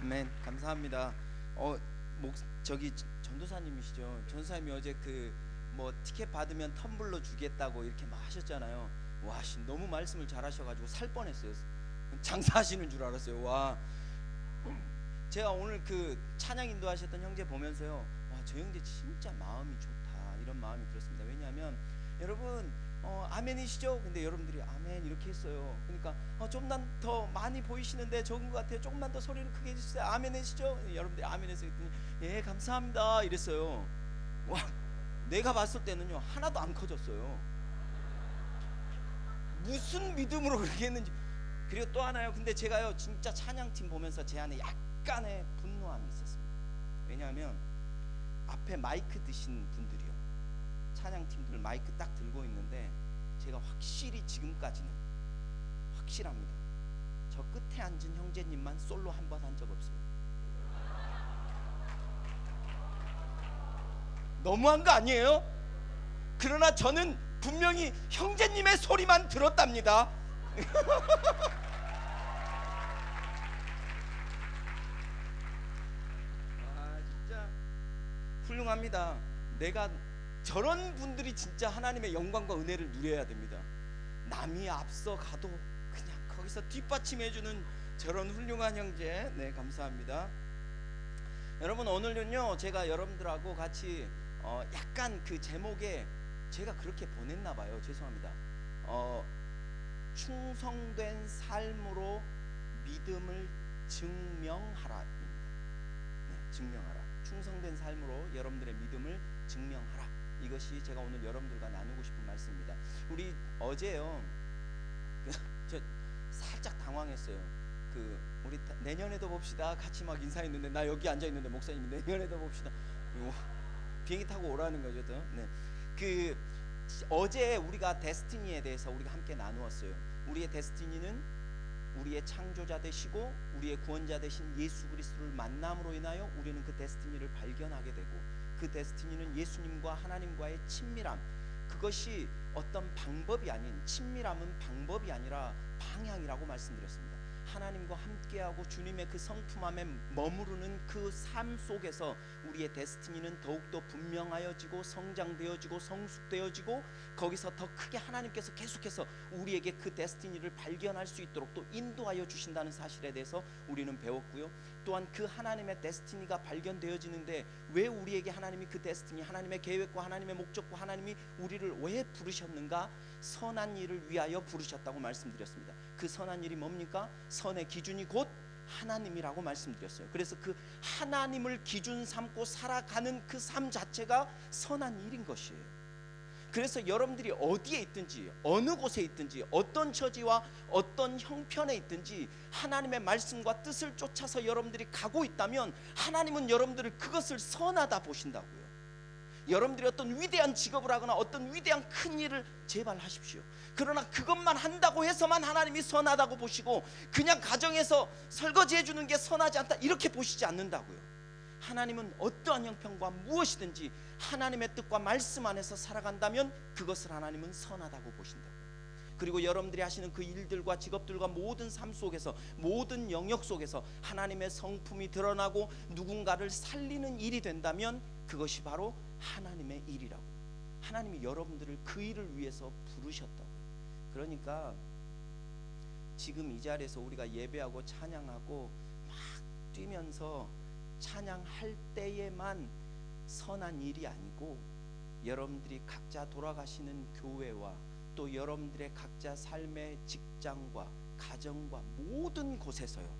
아멘. 감사합니다. 목 저기 전도사님이시죠? 전도사님이 어제 그 뭐 티켓 받으면 텀블러 주겠다고 이렇게 막 하셨잖아요. 와, 너무 말씀을 잘하셔가지고 살 뻔했어요. 장사하시는 줄 알았어요. 와, 제가 오늘 그 찬양 인도하셨던 형제 보면서요, 와, 저 형제 진짜 마음이 좋다 이런 마음이 들었습니다. 왜냐하면 여러분 아멘이시죠? 근데 여러분들이 아멘 이렇게 했어요. 그러니까 좀만 더 많이 보이시는데 적은 것 같아요. 조금만 더 소리를 크게 해주세요. 아멘이시죠? 여러분들이 아멘했어요. 그랬더니 예 감사합니다 이랬어요. 와, 내가 봤을 때는요 하나도 안 커졌어요. 무슨 믿음으로 그렇게 했는지. 그리고 또 하나요. 근데 제가요 진짜 찬양팀 보면서 제 안에 약간의 분노함이 있었습니다. 왜냐하면 앞에 마이크 드신 분들이요, 찬양팀들 마이크 딱 들고 있는데 제가 확실히 지금까지는 확실합니다. 저 끝에 앉은 형제님만 솔로 한 번 한 적 없어요. 너무한 거 아니에요? 그러나 저는 분명히 형제님의 소리만 들었답니다. 아, 진짜 훌륭합니다. 내가 저런 분들이 진짜 하나님의 영광과 은혜를 누려야 됩니다. 남이 앞서 가도 그냥 거기서 뒷받침해주는 저런 훌륭한 형제. 네, 감사합니다. 여러분, 오늘은요 제가 여러분들하고 같이 약간 그 제목에 제가 그렇게 보냈나봐요. 죄송합니다. 충성된 삶으로 믿음을 증명하라입니다. 네, 증명하라. 충성된 삶으로 여러분들의 믿음을 증명하라. 이것이 제가 오늘 여러분들과 나누고 싶은 말씀입니다. 우리 어제요 저 살짝 당황했어요. 우리 내년에도 봅시다 같이 막 인사했는데, 나 여기 앉아 있는데 목사님이 내년에도 봅시다 비행기 타고 오라는 거죠. 네, 어제 우리가 데스티니에 대해서 우리가 함께 나누었어요. 우리의 데스티니는 우리의 창조자 되시고 우리의 구원자 되신 예수 그리스도를 만남으로 인하여 우리는 그 데스티니를 발견하게 되고, 그 데스티니는 예수님과 하나님과의 친밀함, 그것이 어떤 방법이 아닌, 친밀함은 방법이 아니라 방향이라고 말씀드렸습니다. 하나님과 함께하고 주님의 그 성품함에 머무르는 그 삶 속에서 우리의 데스티니는 더욱더 분명하여지고 성장되어지고 성숙되어지고, 거기서 더 크게 하나님께서 계속해서 우리에게 그 데스티니를 발견할 수 있도록 또 인도하여 주신다는 사실에 대해서 우리는 배웠고요. 또한 그 하나님의 데스티니가 발견되어지는데 왜 우리에게 하나님이 그 데스티니, 하나님의 계획과 하나님의 목적과 하나님이 우리를 왜 부르셨는가? 선한 일을 위하여 부르셨다고 말씀드렸습니다. 그 선한 일이 뭡니까? 선의 기준이 곧 하나님이라고 말씀드렸어요. 그래서 그 하나님을 기준 삼고 살아가는 그 삶 자체가 선한 일인 것이에요. 그래서 여러분들이 어디에 있든지, 어느 곳에 있든지, 어떤 처지와 어떤 형편에 있든지 하나님의 말씀과 뜻을 쫓아서 여러분들이 가고 있다면 하나님은 여러분들을 그것을 선하다 보신다고요. 여러분들이 어떤 위대한 직업을 하거나 어떤 위대한 큰 일을 제발 하십시오. 그러나 그것만 한다고 해서만 하나님이 선하다고 보시고, 그냥 가정에서 설거지 해주는 게 선하지 않다 이렇게 보시지 않는다고요. 하나님은 어떠한 형편과 무엇이든지 하나님의 뜻과 말씀 안에서 살아간다면 그것을 하나님은 선하다고 보신다고요. 그리고 여러분들이 하시는 그 일들과 직업들과 모든 삶 속에서, 모든 영역 속에서 하나님의 성품이 드러나고 누군가를 살리는 일이 된다면 그것이 바로 하나님의 일이라고. 하나님이 여러분들을 그 일을 위해서 부르셨다고요. 그러니까 지금 이 자리에서 우리가 예배하고 찬양하고 막 뛰면서 찬양할 때에만 선한 일이 아니고, 여러분들이 각자 돌아가시는 교회와 또 여러분들의 각자 삶의 직장과 가정과 모든 곳에서요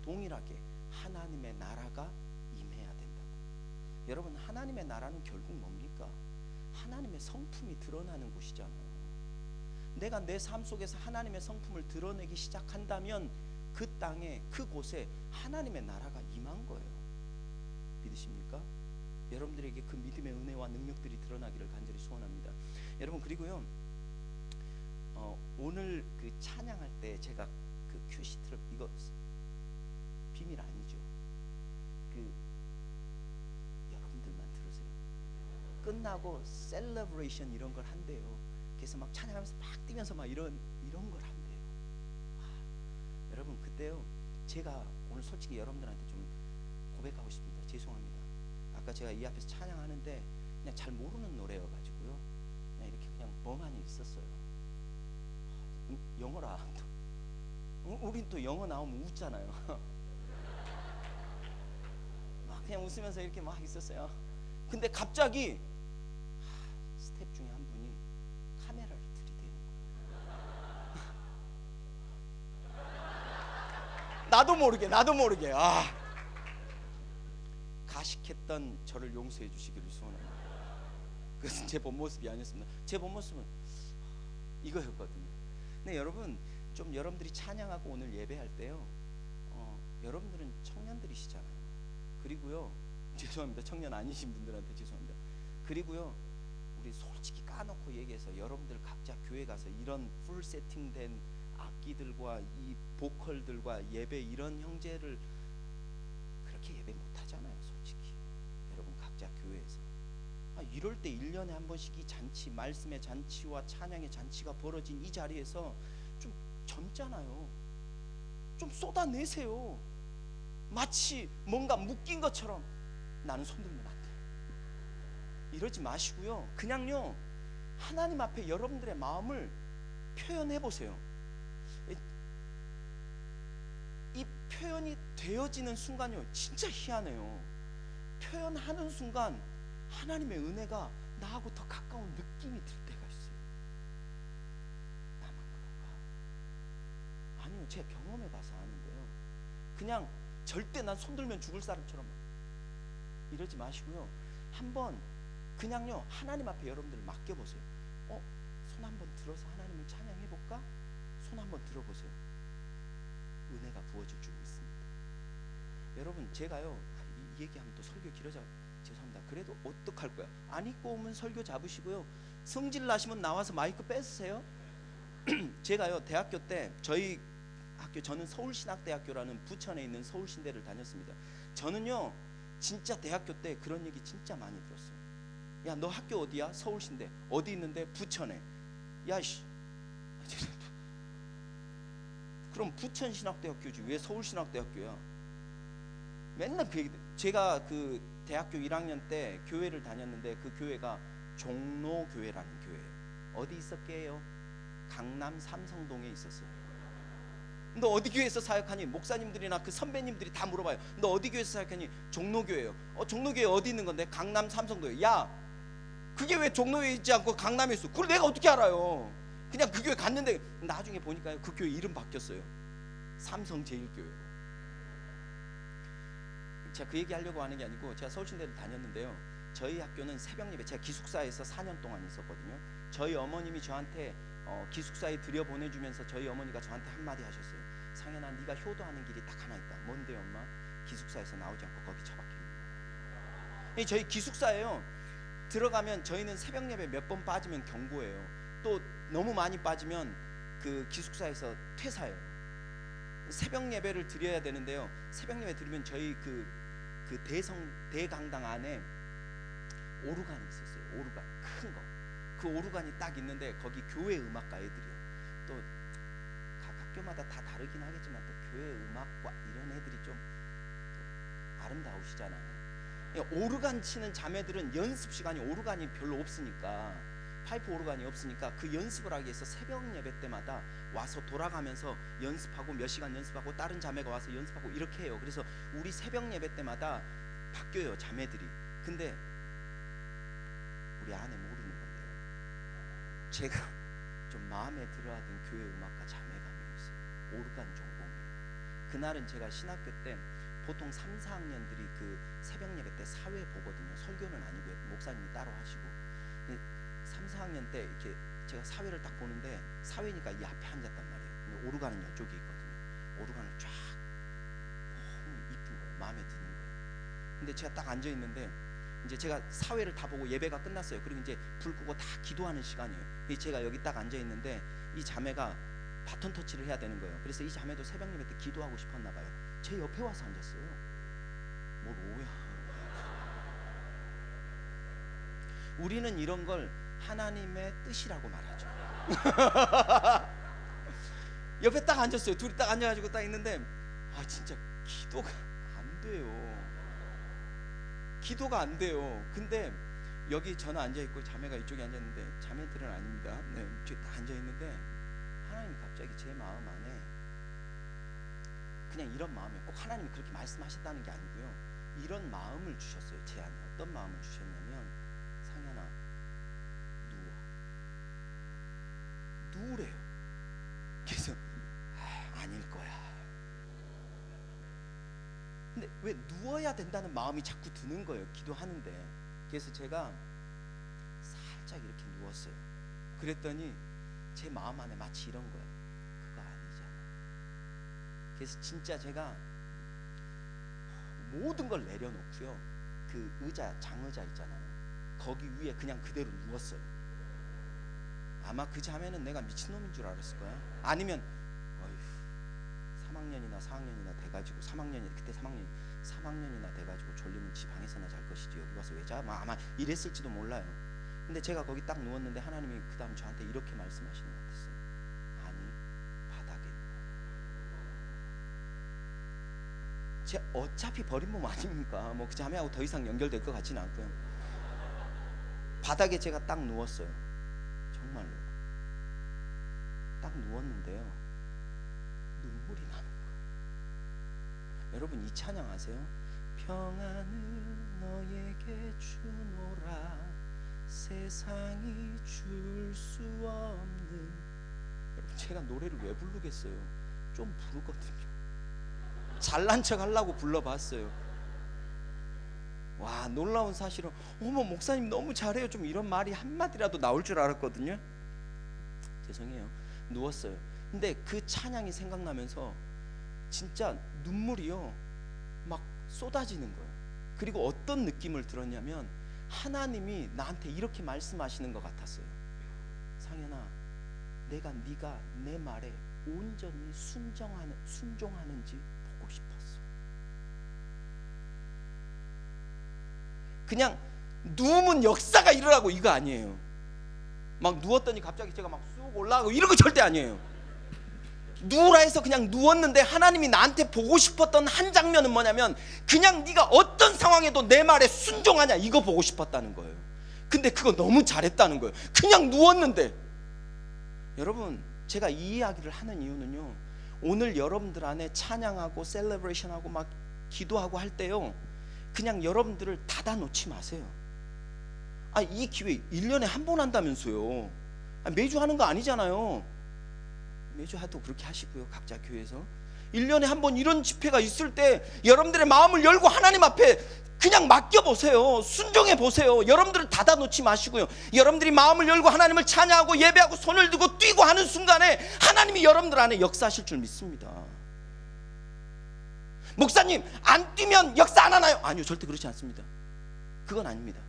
동일하게 하나님의 나라가 임해야 된다고. 여러분, 하나님의 나라는 결국 뭡니까? 하나님의 성품이 드러나는 곳이잖아요. 내가 내 삶 속에서 하나님의 성품을 드러내기 시작한다면 그 땅에, 그곳에 하나님의 나라가 임한 거예요. 믿으십니까? 여러분들에게 그 믿음의 은혜와 능력들이 드러나기를 간절히 소원합니다. 여러분, 그리고요 오늘 그 찬양할 때 제가 그 큐시트를, 이거 비밀 아니죠? 여러분들만 들으세요. 끝나고 셀러브레이션 이런 걸 한대요. 그래서 막 찬양하면서 막 뛰면서 막 이런 걸 한대요. 여러분, 그때요 제가 오늘 솔직히 여러분들한테 좀 고백하고 싶습니다. 죄송합니다. 아까 제가 이 앞에서 찬양하는데 그냥 잘 모르는 노래여가지고요. 그냥 이렇게 그냥 멍하니 있었어요. 영어라. 우린 또 영어 나오면 웃잖아요. 막 그냥 웃으면서 이렇게 막 있었어요. 근데 갑자기 스텝 중에 한 분이 카메라를 들이대는 거예요. 나도 모르게 가식했던 저를 용서해 주시기를 소원합니다. 그것은 제 본 모습이 아니었습니다. 제 본 모습은 이거였거든요. 근데 여러분, 좀 여러분들이 찬양하고 오늘 예배할 때요, 여러분들은 청년들이시잖아요. 그리고요, 죄송합니다. 청년 아니신 분들한테 죄송합니다. 그리고요, 우리 솔직히 까놓고 얘기해서 여러분들 각자 교회 가서 이런 풀 세팅된 악기들과 이 보컬들과 예배 이런 형제를 그렇게 예배 못 하잖아요. 솔직히 여러분 각자 교회에서 이럴 때 1년에 한 번씩 이 잔치, 말씀의 잔치와 찬양의 잔치가 벌어진 이 자리에서 좀 젊잖아요. 좀 쏟아내세요. 마치 뭔가 묶인 것처럼 나는 손들면 안 돼. 이러지 마시고요. 그냥요, 하나님 앞에 여러분들의 마음을 표현해 보세요. 이 표현이 되어지는 순간요, 진짜 희한해요. 표현하는 순간 하나님의 은혜가 나하고 더 가까운 느낌이 들 때가 있어요. 나만 그런가? 아니요, 제가 경험해 봐서 아는데요. 그냥 절대 난 손들면 죽을 사람처럼 이러지 마시고요. 한번 그냥요, 하나님 앞에 여러분들 맡겨보세요. 손 한번 들어서 하나님을 찬양해볼까? 손 한번 들어보세요. 은혜가 부어질 줄 믿습니다. 여러분, 제가요, 이 얘기하면 또 설교 길어져, 죄송합니다. 그래도 어떡할 거야? 안 입고 오면 설교 잡으시고요. 성질 나시면 나와서 마이크 뺏으세요. 제가요, 대학교 때 저희 학교, 저는 서울신학대학교라는 부천에 있는 서울신대를 다녔습니다. 저는요, 진짜 대학교 때 그런 얘기 진짜 많이 들었어요. 야, 너 학교 어디야? 서울신대. 어디 있는데? 부천에. 야씨, 그럼 부천신학대학교지 왜 서울신학대학교야? 맨날 그 얘기. 제가 그 대학교 1학년 때 교회를 다녔는데 그 교회가 종로교회라는 교회예요. 어디 있었게요? 강남 삼성동에 있었어요. 너 어디 교회에서 사역하니? 목사님들이나 그 선배님들이 다 물어봐요. 너 어디 교회에서 사역하니? 종로교회요. 종로교회 어디 있는 건데? 강남 삼성동에. 야, 그게 왜 종로에 있지 않고 강남에 있어? 그걸 내가 어떻게 알아요? 그냥 그 교회 갔는데 나중에 보니까요, 그 교회 이름 바뀌었어요. 삼성제일교회로. 제가 그 얘기 하려고 하는 게 아니고, 제가 서울신대를 다녔는데요, 저희 학교는 새벽 예배, 제가 기숙사에서 4년 동안 있었거든요. 저희 어머님이 저한테 기숙사에 들여보내주면서 저희 어머니가 저한테 한마디 하셨어요. 상현아, 네가 효도하는 길이 딱 하나 있다. 뭔데 엄마? 기숙사에서 나오지 않고 거기 처박혀 있는 거예요. 저희 기숙사에요, 들어가면 저희는 새벽 예배 몇 번 빠지면 경고예요. 또 너무 많이 빠지면 그 기숙사에서 퇴사해요. 새벽 예배를 드려야 되는데요, 새벽 예배 드리면 저희 그 대강당 안에 오르간이 있었어요. 오르간 큰 거. 그 오르간이 딱 있는데 거기 교회 음악가 애들이요. 또 각 학교마다 다 다르긴 하겠지만 또 교회 음악과 이런 애들이 좀 아름다우시잖아요. 오르간 치는 자매들은 연습 시간이, 오르간이 별로 없으니까, 파이프 오르간이 없으니까 그 연습을 하기 위해서 새벽 예배 때마다 와서 돌아가면서 연습하고, 몇 시간 연습하고, 다른 자매가 와서 연습하고 이렇게 해요. 그래서 우리 새벽 예배 때마다 바뀌어요, 자매들이. 근데 우리 아내 모르는 건데요, 제가 좀 마음에 들어하던 교회 음악가 자매가 몇 있어요. 오르간 전공이에요. 그날은 제가 신학교 때 보통 3, 4학년들이 그 새벽 예배 때 사회 보거든요. 설교는 아니고요, 목사님이 따로 하시고. 3, 4학년 때 이렇게 제가 사회를 딱 보는데, 사회니까 이 앞에 앉았단 말이에요. 근데 오르간은 이쪽에 있거든요. 오르간을 쫙, 너무 이쁜 거예요. 마음에 드는 거예요. 근데 제가 딱 앉아 있는데, 이제 제가 사회를 다 보고 예배가 끝났어요. 그리고 이제 불 끄고 다 기도하는 시간이에요. 제가 여기 딱 앉아 있는데 이 자매가 바톤 터치를 해야 되는 거예요. 그래서 이 자매도 새벽 예배 때 기도하고 싶었나 봐요. 제 옆에 와서 앉았어요. 뭘 오야. 우리는 이런 걸 하나님의 뜻이라고 말하죠. 옆에 딱 앉았어요. 둘이 딱 앉아가지고 딱 있는데, 진짜 기도가 안 돼요. 기도가 안 돼요. 근데 여기 저는 앉아 있고 자매가 이쪽에 앉아 있는데, 자매들은 아닙니다. 네, 이쪽에 다 앉아 있는데 하나님이 갑자기 제 마음 안에 그냥 이런 마음이에요. 꼭 하나님이 그렇게 말씀하셨다는 게 아니고요, 이런 마음을 주셨어요. 제 안에 어떤 마음을 주셨냐면, 상현아, 누우래요. 그래서 아닐 거야. 근데 왜 누워야 된다는 마음이 자꾸 드는 거예요, 기도하는데. 그래서 제가 살짝 이렇게 누웠어요. 그랬더니 제 마음 안에 마치 이런 거예요. 그거 아니잖아. 그래서 진짜 제가 모든 걸 내려놓고요, 그 의자, 장의자 있잖아요, 거기 위에 그냥 그대로 누웠어요. 아마 그 자매는 내가 미친놈인 줄 알았을 거야. 아니면 어휴, 3학년이나 4학년이나 돼가지고, 3학년이 그때 3학년이나 돼가지고 졸리면 지 방에서나 잘 것이지 여기 와서 왜 자? 아마 이랬을지도 몰라요. 근데 제가 거기 딱 누웠는데 하나님이 그 다음 저한테 이렇게 말씀하시는 것 같았어요. 아니, 바닥에 누워. 제 어차피 버린 몸 아닙니까? 뭐 그 자매하고 더 이상 연결될 것 같지는 않고요. 바닥에 제가 딱 누웠어요. 정말로 딱 누웠는데요, 눈물이 나는 거예요. 여러분, 이 찬양 아세요? 평안을 너에게 주노라, 세상이 줄 수 없는. 여러분, 제가 노래를 왜 부르겠어요? 좀 부르거든요. 잘난 척 하려고 불러봤어요. 와, 놀라운 사실은, 어머 목사님 너무 잘해요, 좀 이런 말이 한마디라도 나올 줄 알았거든요. 죄송해요. 누웠어요. 근데 그 찬양이 생각나면서 진짜 눈물이요 막 쏟아지는 거예요. 그리고 어떤 느낌을 들었냐면, 하나님이 나한테 이렇게 말씀하시는 것 같았어요. 상현아, 내가 네가 내 말에 온전히 순종하는지 보고 싶었어. 그냥 누우면 역사가 일어나고 이거 아니에요. 막 누웠더니 갑자기 제가 막 쑥 올라가고 이런 거 절대 아니에요. 누우라 해서 그냥 누웠는데 하나님이 나한테 보고 싶었던 한 장면은 뭐냐면, 그냥 네가 어떤 상황에도 내 말에 순종하냐, 이거 보고 싶었다는 거예요. 근데 그거 너무 잘했다는 거예요. 그냥 누웠는데. 여러분, 제가 이 이야기를 하는 이유는요, 오늘 여러분들 안에 찬양하고 셀레브레이션하고 막 기도하고 할 때요, 그냥 여러분들을 닫아놓지 마세요. 이 기회 1년에 한 번 한다면서요. 매주 하는 거 아니잖아요. 매주 하도 그렇게 하시고요, 각자 교회에서 1년에 한 번 이런 집회가 있을 때 여러분들의 마음을 열고 하나님 앞에 그냥 맡겨보세요. 순종해보세요. 여러분들을 닫아놓지 마시고요, 여러분들이 마음을 열고 하나님을 찬양하고 예배하고 손을 들고 뛰고 하는 순간에 하나님이 여러분들 안에 역사하실 줄 믿습니다. 목사님, 안 뛰면 역사 안 하나요? 아니요, 절대 그렇지 않습니다. 그건 아닙니다.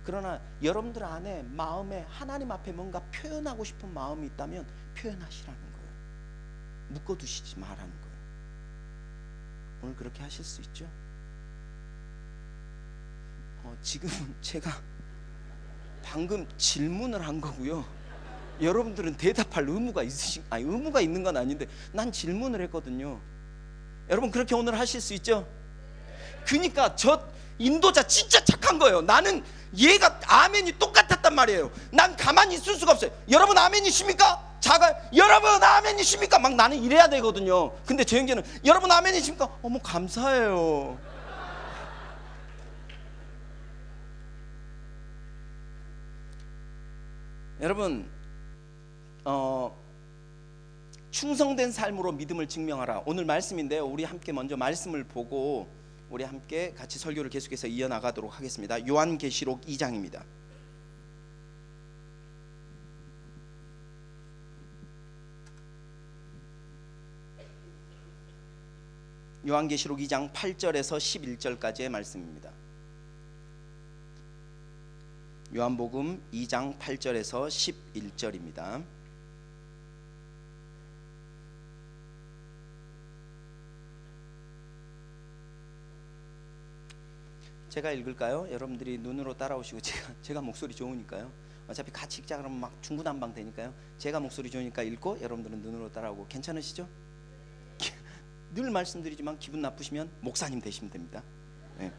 그러나 여러분들 안에 마음에 하나님 앞에 뭔가 표현하고 싶은 마음이 있다면 표현하시라는 거예요. 묶어두시지 말라는 거예요. 오늘 그렇게 하실 수 있죠? 지금은 제가 방금 질문을 한 거고요, 여러분들은 대답할 의무가 의무가 있는 건 아닌데 난 질문을 했거든요. 여러분, 그렇게 오늘 하실 수 있죠? 그러니까 저 인도자 진짜 착한 거예요. 나는 얘가 아멘이 똑같았단 말이에요. 난 가만히 있을 수가 없어요. 여러분 아멘이십니까? 여러분 아멘이십니까? 막 나는 이래야 되거든요. 근데 저 형제는 여러분 아멘이십니까? 어머 감사해요. 여러분, 충성된 삶으로 믿음을 증명하라, 오늘 말씀인데요, 우리 함께 먼저 말씀을 보고 우리 함께 같이 설교를 계속해서 이어나가도록 하겠습니다. 요한계시록 2장입니다. 요한계시록 2장 8절에서 11절까지의 말씀입니다. 요한복음 2장 8절에서 11절입니다. 제가 읽을까요? 여러분들이 눈으로 따라오시고, 제가 목소리 좋으니까요. 어차피 같이 읽자 그러면 막 중구난방 되니까요. 제가 목소리 좋으니까 읽고 여러분들은 눈으로 따라오고. 괜찮으시죠? 늘 말씀드리지만 기분 나쁘시면 목사님 되시면 됩니다. 네.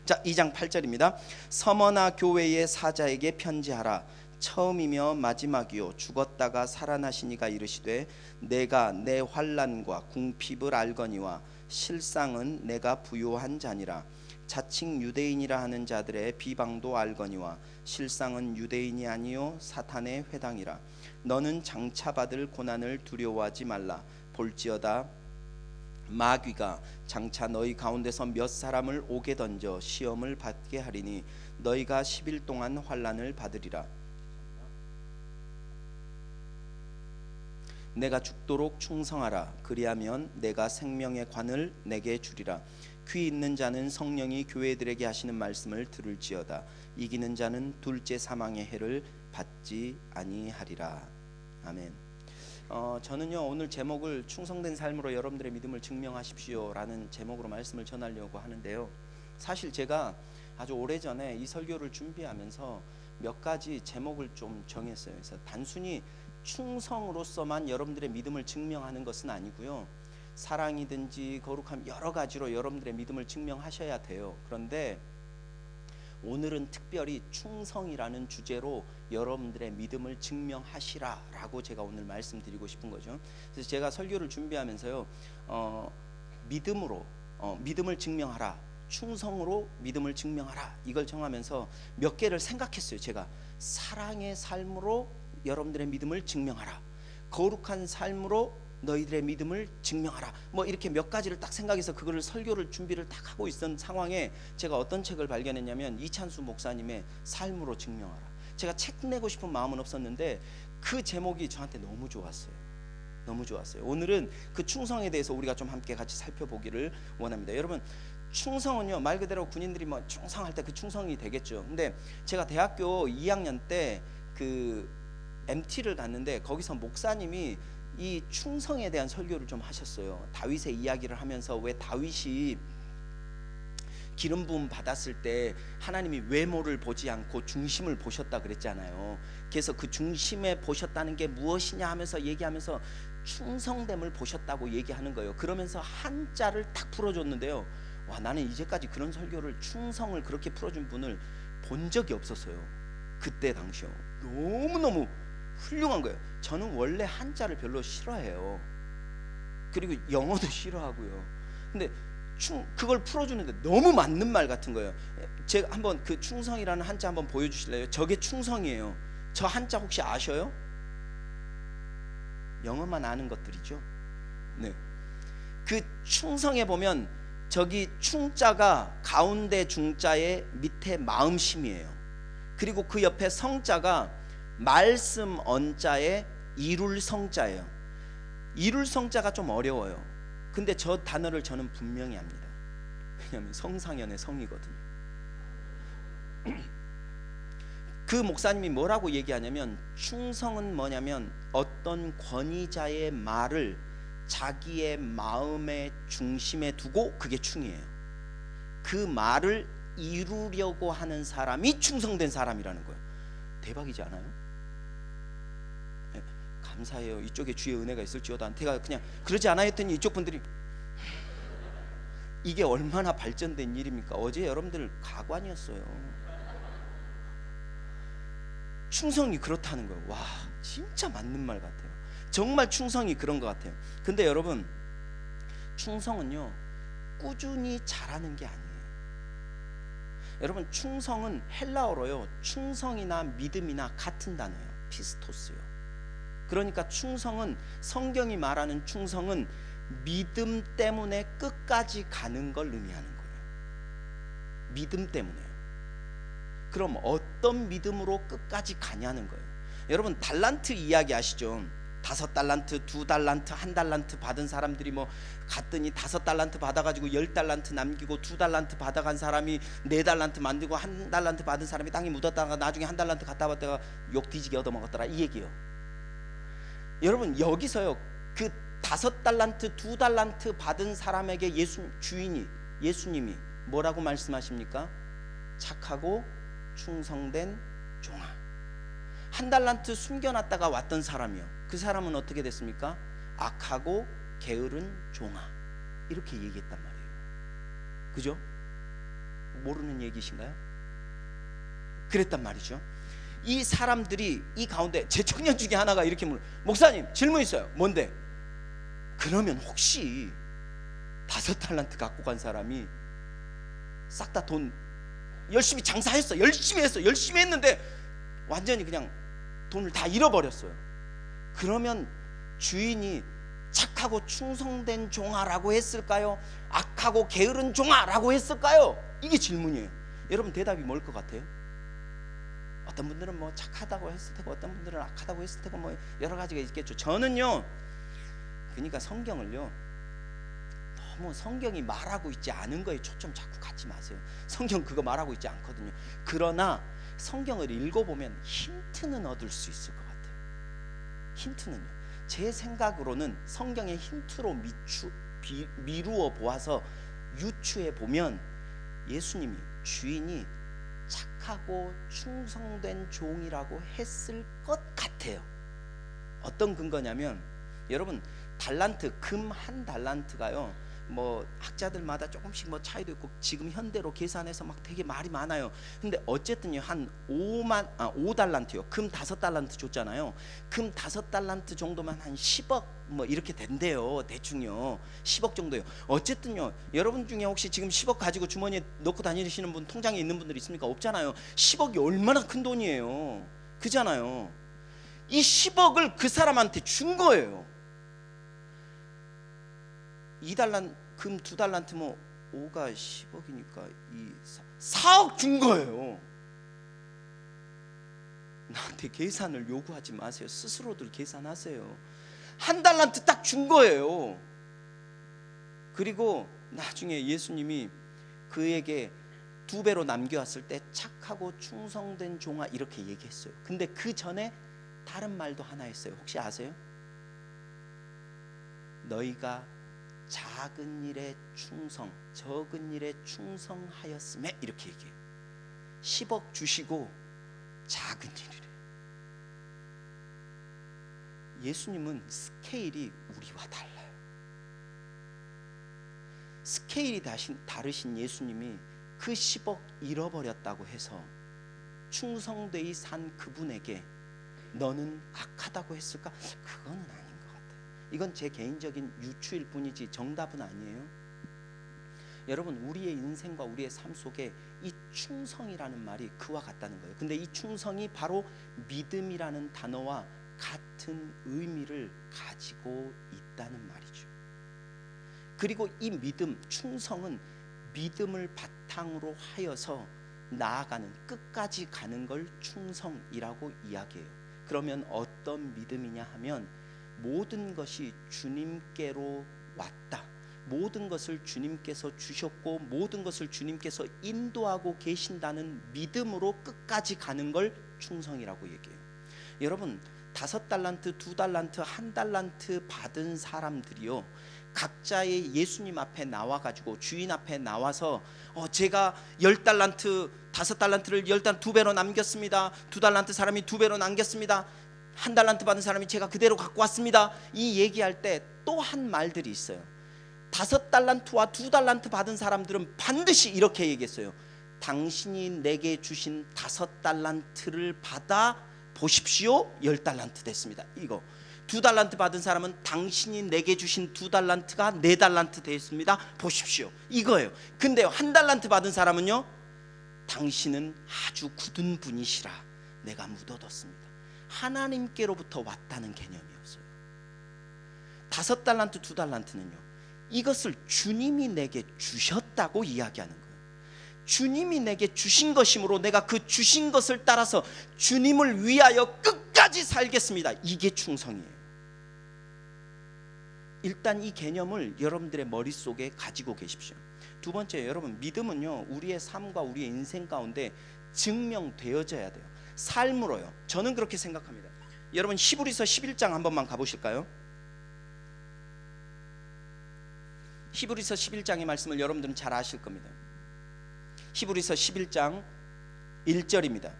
자, 2장 8절입니다. 서머나 교회의 사자에게 편지하라. 처음이며 마지막이요 죽었다가 살아나시니가 이르시되 내가 내 환난과 궁핍을 알거니와 실상은 내가 부요한 자니라. 자칭 유대인이라 하는 자들의 비방도 알거니와 실상은 유대인이 아니요 사탄의 회당이라. 너는 장차 받을 고난을 두려워하지 말라. 볼지어다 마귀가 장차 너희 가운데서 몇 사람을 옥에 던져 시험을 받게 하리니 너희가 10일 동안 환난을 받으리라. 내가 죽도록 충성하라. 그리하면 내가 생명의 관을 내게 주리라. 귀 있는 자는 성령이 교회들에게 하시는 말씀을 들을지어다. 이기는 자는 둘째 사망의 해를 받지 아니하리라. 아멘. 저는요 오늘 제목을 충성된 삶으로 여러분들의 믿음을 증명하십시오라는 제목으로 말씀을 전하려고 하는데요. 사실 제가 아주 오래전에 이 설교를 준비하면서 몇 가지 제목을 좀 정했어요. 그래서 단순히 충성으로서만 여러분들의 믿음을 증명하는 것은 아니고요. 사랑이든지 거룩함 여러 가지로 여러분들의 믿음을 증명하셔야 돼요. 그런데 오늘은 특별히 충성이라는 주제로 여러분들의 믿음을 증명하시라라고 제가 오늘 말씀드리고 싶은 거죠. 그래서 제가 설교를 준비하면서요, 믿음으로 믿음을 증명하라, 충성으로 믿음을 증명하라 이걸 정하면서 몇 개를 생각했어요. 제가 사랑의 삶으로 여러분들의 믿음을 증명하라, 거룩한 삶으로 너희들의 믿음을 증명하라, 뭐 이렇게 몇 가지를 딱 생각해서 그거를 설교를 준비를 딱 하고 있던 상황에 제가 어떤 책을 발견했냐면 이찬수 목사님의 삶으로 증명하라. 제가 책 내고 싶은 마음은 없었는데 그 제목이 저한테 너무 좋았어요. 너무 좋았어요. 오늘은 그 충성에 대해서 우리가 좀 함께 같이 살펴보기를 원합니다. 여러분, 충성은요 말 그대로 군인들이 뭐 충성할 때 그 충성이 되겠죠. 근데 제가 대학교 2학년 때 그 MT를 갔는데 거기서 목사님이 이 충성에 대한 설교를 좀 하셨어요. 다윗의 이야기를 하면서 왜 다윗이 기름 부음 받았을 때 하나님이 외모를 보지 않고 중심을 보셨다 그랬잖아요. 그래서 그 중심에 보셨다는 게 무엇이냐 하면서 얘기하면서 충성됨을 보셨다고 얘기하는 거예요. 그러면서 한자를 딱 풀어줬는데요. 와, 나는 이제까지 그런 설교를 충성을 그렇게 풀어준 분을 본 적이 없었어요. 그때 당시요. 너무너무 훌륭한 거예요. 저는 원래 한자를 별로 싫어해요. 그리고 영어도 싫어하고요. 근데 그걸 풀어주는데 너무 맞는 말 같은 거예요. 제가 한번 그 충성이라는 한자 한번 보여주실래요? 저게 충성이에요. 저 한자 혹시 아셔요? 영어만 아는 것들이죠. 네. 그 충성에 보면 저기 충자가 가운데 중자의 밑에 마음심이에요. 그리고 그 옆에 성자가 말씀 언자에 이룰 성자예요. 이룰 성자가 좀 어려워요. 근데 저 단어를 저는 분명히 압니다. 왜냐하면 성상연의 성이거든요. 그 목사님이 뭐라고 얘기하냐면 충성은 뭐냐면 어떤 권위자의 말을 자기의 마음의 중심에 두고 그게 충이에요. 그 말을 이루려고 하는 사람이 충성된 사람이라는 거예요. 대박이지 않아요? 네, 감사해요. 이쪽에 주의 은혜가 있을지어다. 제가 그냥 그러지 않아 했더니 이쪽 분들이 이게 얼마나 발전된 일입니까? 어제 여러분들 가관이었어요. 충성이 그렇다는 거예요. 와, 진짜 맞는 말 같아요. 정말 충성이 그런 것 같아요. 근데 여러분, 충성은요 꾸준히 잘하는 게 아니에요. 여러분, 충성은 헬라어로요 충성이나 믿음이나 같은 단어예요. 피스토스요. 그러니까 충성은, 성경이 말하는 충성은 믿음 때문에 끝까지 가는 걸 의미하는 거예요. 믿음 때문에요. 그럼 어떤 믿음으로 끝까지 가냐는 거예요. 여러분, 달란트 이야기 아시죠? 5달란트, 2달란트, 1달란트 받은 사람들이 뭐 갔더니 5달란트 받아가지고 10달란트 남기고 2달란트 받아간 사람이 4달란트 만들고 1달란트 받은 사람이 땅에 묻었다가 나중에 1달란트 갖다 받다가 욕 뒤지게 얻어먹었더라, 이 얘기예요. 여러분, 여기서요 그 5달란트, 2달란트 받은 사람에게 예수님이 뭐라고 말씀하십니까? 착하고 충성된 종아. 1달란트 숨겨놨다가 왔던 사람이요, 그 사람은 어떻게 됐습니까? 악하고 게으른 종아, 이렇게 얘기했단 말이에요. 그죠? 모르는 얘기신가요? 그랬단 말이죠. 이 사람들이 이 가운데 제 청년 중에 하나가 이렇게 물어, 목사님 질문 있어요. 뭔데? 그러면 혹시 5달란트 갖고 간 사람이 싹 다 돈 열심히 장사했어, 열심히 했어, 열심히 했는데 완전히 그냥 돈을 다 잃어버렸어요. 그러면 주인이 착하고 충성된 종아라고 했을까요? 악하고 게으른 종아라고 했을까요? 이게 질문이에요. 여러분 대답이 뭘 것 같아요? 어떤 분들은 뭐 착하다고 했을 테고 어떤 분들은 악하다고 했을 테고 뭐 여러 가지가 있겠죠. 저는요, 그러니까 성경을요, 너무 성경이 말하고 있지 않은 거에 초점 자꾸 갖지 마세요. 성경 그거 말하고 있지 않거든요. 그러나 성경을 읽어보면 힌트는 얻을 수 있을 것 같아요. 힌트는요, 제 생각으로는 성경의 힌트로 미루어 보아서 유추해 보면 예수님이 주인이 착하고 충성된 종이라고 했을 것 같아요. 어떤 근거냐면, 여러분 달란트, 금 한 달란트가요, 뭐 학자들마다 조금씩 뭐 차이도 있고 지금 현대로 계산해서 막 되게 말이 많아요. 근데 어쨌든요, 한 5달란트요. 금 5달란트 줬잖아요. 금 5달란트 정도면 한 10억 뭐 이렇게 된대요. 대충요. 10억 정도요. 어쨌든요, 여러분 중에 혹시 지금 10억 가지고 주머니에 넣고 다니시는 분, 통장에 있는 분들 있습니까? 없잖아요. 10억이 얼마나 큰 돈이에요. 그잖아요. 이 10억을 그 사람한테 준 거예요. 2달란트, 금 2달란트 뭐 5가 10억이니까 4억 준 거예요. 나한테 계산을 요구하지 마세요. 스스로들 계산하세요. 한 달란트 딱 준 거예요. 그리고 나중에 예수님이 그에게 2배로 남겨왔을 때 착하고 충성된 종아 이렇게 얘기했어요. 근데 그 전에 다른 말도 하나 했어요. 혹시 아세요? 너희가 작은 일에 충성, 적은 일에 충성하였음에 이렇게 얘기해요. 10억 주시고 작은 일이래. 예수님은 스케일이 우리와 달라요. 스케일이 다르신 예수님이 그 10억 잃어버렸다고 해서 충성되이 산 그분에게 너는 악하다고 했을까? 그거는 아닌 것 같아요. 이건 제 개인적인 유추일 뿐이지 정답은 아니에요. 여러분, 우리의 인생과 우리의 삶 속에 이 충성이라는 말이 그와 같다는 거예요. 근데 이 충성이 바로 믿음이라는 단어와 같은 의미를 가지고 있다는 말이죠. 그리고 이 믿음, 충성은 믿음을 바탕으로 하여서 나아가는, 끝까지 가는 걸 충성이라고 이야기해요. 그러면 어떤 믿음이냐 하면, 모든 것이 주님께로 왔다, 모든 것을 주님께서 주셨고 모든 것을 주님께서 인도하고 계신다는 믿음으로 끝까지 가는 걸 충성이라고 얘기해요. 여러분, 5달란트, 2달란트, 1달란트 받은 사람들이요, 각자의 예수님 앞에 나와가지고 주인 앞에 나와서 제가 10달란트, 5달란트를 2배로 남겼습니다. 2달란트 사람이 2배로 남겼습니다. 1달란트 받은 사람이 제가 그대로 갖고 왔습니다. 이 얘기할 때 또 한 말들이 있어요. 5달란트와 2달란트 받은 사람들은 반드시 이렇게 얘기했어요. 당신이 내게 주신 5달란트를 받아 보십시오. 10달란트 됐습니다. 이거. 2달란트 받은 사람은 당신이 내게 주신 2달란트가 4달란트 됐습니다. 보십시오. 이거예요. 근데 1달란트 받은 사람은요, 당신은 아주 굳은 분이시라 내가 묻어뒀습니다. 하나님께로부터 왔다는 개념이었어요. 5달란트, 2달란트는요, 이것을 주님이 내게 주셨다고 이야기하는 거예요. 주님이 내게 주신 것이므로 내가 그 주신 것을 따라서 주님을 위하여 끝까지 살겠습니다. 이게 충성이에요. 일단 이 개념을 여러분들의 머릿속에 가지고 계십시오. 두 번째, 여러분, 믿음은요, 우리의 삶과 우리의 인생 가운데 증명되어져야 돼요. 삶으로요. 저는 그렇게 생각합니다. 여러분, 히브리서 11장 한 번만 가보실까요? 히브리서 11장의 말씀을 여러분들은 잘 아실 겁니다. 히브리서 11장 1절입니다.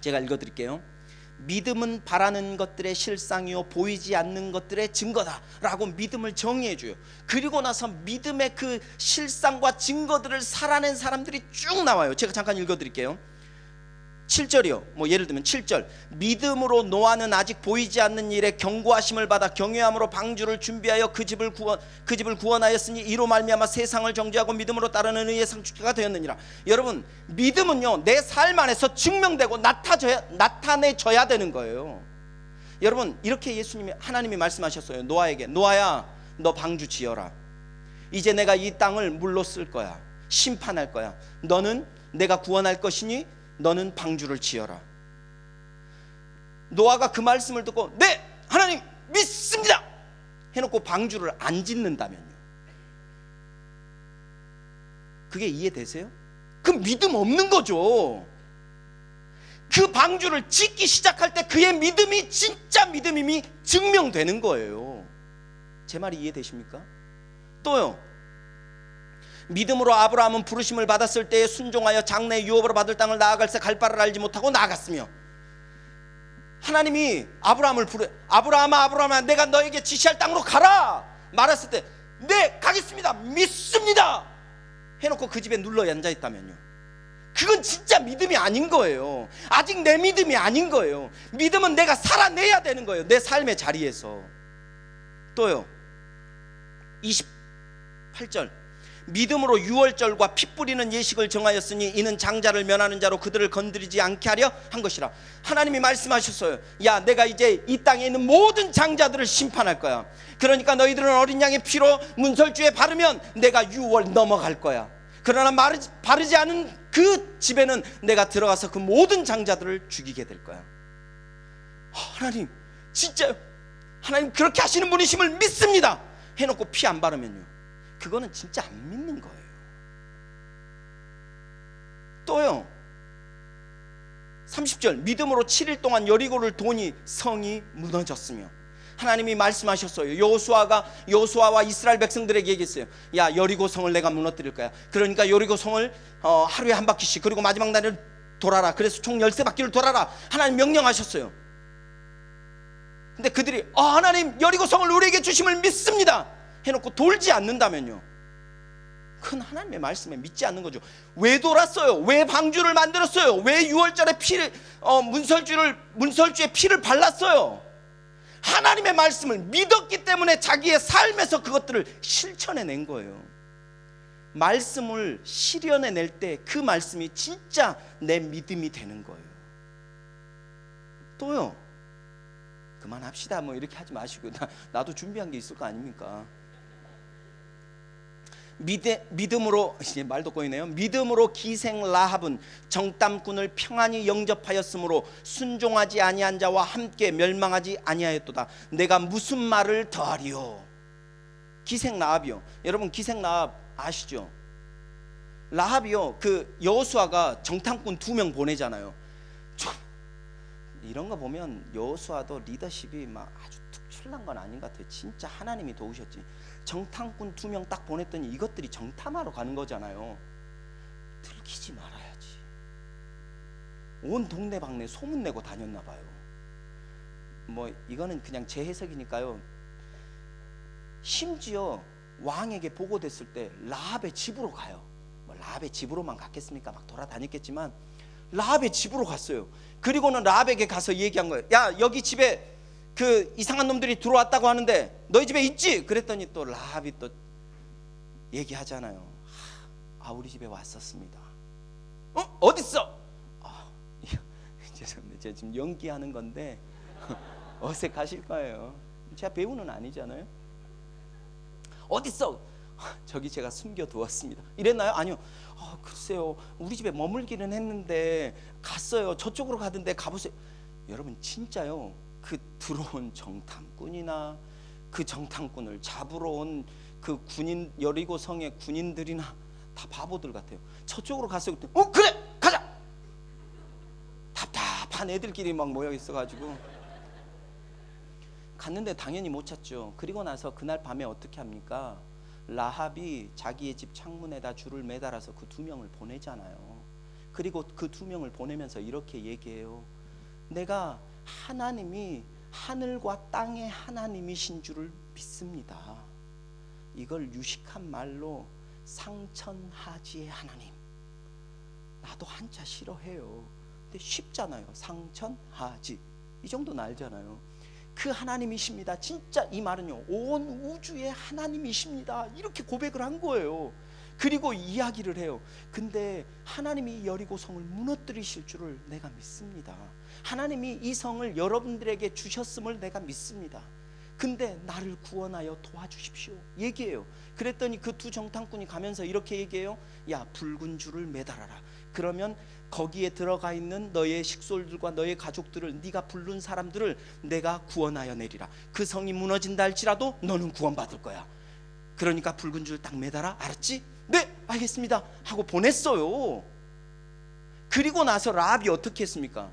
제가 읽어드릴게요. 믿음은 바라는 것들의 실상이요 보이지 않는 것들의 증거다라고 믿음을 정의해줘요. 그리고 나서 믿음의 그 실상과 증거들을 살아낸 사람들이 쭉 나와요. 제가 잠깐 읽어드릴게요. 7절이요. 뭐 예를 들면 7절, 믿음으로 노아는 아직 보이지 않는 일에 경고하심을 받아 경외함으로 방주를 준비하여 그 집을 구원하였으니 이로 말미암아 세상을 정죄하고 믿음으로 따르는 의의 상속자가 되었느니라. 여러분, 믿음은요 내 삶 안에서 증명되고 나타내져야 되는 거예요. 여러분, 이렇게 하나님이 말씀하셨어요. 노아에게, 노아야 너 방주 지어라. 이제 내가 이 땅을 물로 쓸 거야. 심판할 거야. 너는 내가 구원할 것이니 너는 방주를 지어라. 노아가 그 말씀을 듣고 네 하나님 믿습니다 해놓고 방주를 안 짓는다면요, 그게 이해되세요? 그 믿음 없는 거죠. 그 방주를 짓기 시작할 때 그의 믿음이 진짜 믿음임이 증명되는 거예요. 제 말이 이해되십니까? 또요, 믿음으로 아브라함은 부르심을 받았을 때에 순종하여 장래의 유업으로 받을 땅을 나아갈새 갈 바를 알지 못하고 나아갔으며, 하나님이 아브라함을 아브라함아 내가 너에게 지시할 땅으로 가라 말했을 때 네 가겠습니다 믿습니다 해놓고 그 집에 눌러 앉아있다면요, 그건 진짜 믿음이 아닌 거예요. 아직 내 믿음이 아닌 거예요. 믿음은 내가 살아내야 되는 거예요, 내 삶의 자리에서. 또요, 28절, 믿음으로 유월절과 피 뿌리는 예식을 정하였으니 이는 장자를 면하는 자로 그들을 건드리지 않게 하려 한 것이라. 하나님이 말씀하셨어요. 야, 내가 이제 이 땅에 있는 모든 장자들을 심판할 거야. 그러니까 너희들은 어린 양의 피로 문설주에 바르면 내가 유월 넘어갈 거야. 그러나 바르지 않은 그 집에는 내가 들어가서 그 모든 장자들을 죽이게 될 거야. 하나님 진짜요? 하나님 그렇게 하시는 분이심을 믿습니다 해놓고 피 안 바르면요, 그거는 진짜 안 믿는 거예요. 또요, 30절, 믿음으로 7일 동안 여리고를 도니 성이 무너졌으며. 하나님이 말씀하셨어요. 여호수아와 이스라엘 백성들에게 얘기했어요. 야, 여리고 성을 내가 무너뜨릴 거야. 그러니까 여리고 성을 하루에 한 바퀴씩, 그리고 마지막 날에 돌아라. 그래서 총 13바퀴를 돌아라 하나님 명령하셨어요. 근데 그들이 하나님 여리고 성을 우리에게 주심을 믿습니다 해놓고 돌지 않는다면요, 그건 하나님의 말씀에 믿지 않는 거죠. 왜 돌았어요? 왜 방주를 만들었어요? 왜 6월절에 문설주에 피를 발랐어요? 하나님의 말씀을 믿었기 때문에 자기의 삶에서 그것들을 실천해낸 거예요. 말씀을 실현해낼 때 그 말씀이 진짜 내 믿음이 되는 거예요. 또요, 그만합시다 뭐 이렇게 하지 마시고, 나도 준비한 게 있을 거 아닙니까? 믿음으로, 이제 말도 꼬이네요. 믿음으로 기생 라합은 정탐꾼을 평안히 영접하였으므로 순종하지 아니한 자와 함께 멸망하지 아니하였도다. 내가 무슨 말을 더하리요? 기생 라합이요. 여러분, 기생 라합 아시죠? 라합이요, 그 여호수아가 정탐꾼 2명 보내잖아요. 이런 거 보면 여호수아도 리더십이 막 아주 특출난 건 아닌 것 같아요. 진짜 하나님이 도우셨지. 정탐꾼 2명 딱 보냈더니 이것들이 정탐하러 가는 거잖아요. 들키지 말아야지. 온 동네방네 소문내고 다녔나 봐요. 뭐 이거는 그냥 제 해석이니까요. 심지어 왕에게 보고됐을 때 라합의 집으로 가요. 뭐 라합의 집으로만 갔겠습니까? 막 돌아다녔겠지만 라합의 집으로 갔어요. 그리고는 라합에게 가서 얘기한 거예요. 야, 여기 집에 그 이상한 놈들이 들어왔다고 하는데 너희 집에 있지? 그랬더니 또 라합이 또 얘기하잖아요. 우리 집에 왔었습니다. 어딨어? 죄송합니다. 제가 지금 연기하는 건데 어색하실 거예요. 제가 배우는 아니잖아요. 어딨어? 저기 제가 숨겨두었습니다. 이랬나요? 아니요. 글쎄요, 우리 집에 머물기는 했는데 갔어요. 저쪽으로 가던데 가보세요. 여러분, 진짜요, 그 들어온 정탐꾼이나 그 정탐꾼을 잡으러 온 그 군인, 여리고 성의 군인들이나 다 바보들 같아요. 저쪽으로 갔어요. 그래 가자. 답답한 애들끼리 막 모여 있어가지고 갔는데 당연히 못 찾죠. 그리고 나서 그날 밤에 어떻게 합니까? 라합이 자기의 집 창문에다 줄을 매달아서 그 2명을 보내잖아요. 그리고 그 2명을 보내면서 이렇게 얘기해요. 내가 하나님이 하늘과 땅의 하나님이신 줄을 믿습니다. 이걸 유식한 말로 상천하지의 하나님. 나도 한자 싫어해요. 근데 쉽잖아요. 상천하지, 이 정도는 알잖아요. 그 하나님이십니다. 진짜 이 말은요, 온 우주의 하나님이십니다, 이렇게 고백을 한 거예요. 그리고 이야기를 해요. 근데 하나님이 여리고성을 무너뜨리실 줄을 내가 믿습니다. 하나님이 이 성을 여러분들에게 주셨음을 내가 믿습니다. 근데 나를 구원하여 도와주십시오, 얘기해요. 그랬더니 그 두 정탐꾼이 가면서 이렇게 얘기해요. 야, 붉은 줄을 매달아라. 그러면 거기에 들어가 있는 너의 식솔들과 너의 가족들을, 네가 부른 사람들을 내가 구원하여 내리라. 그 성이 무너진다 할지라도 너는 구원받을 거야. 그러니까 붉은 줄 딱 매달아, 알았지? 네, 알겠습니다 하고 보냈어요. 그리고 나서 라합이 어떻게 했습니까?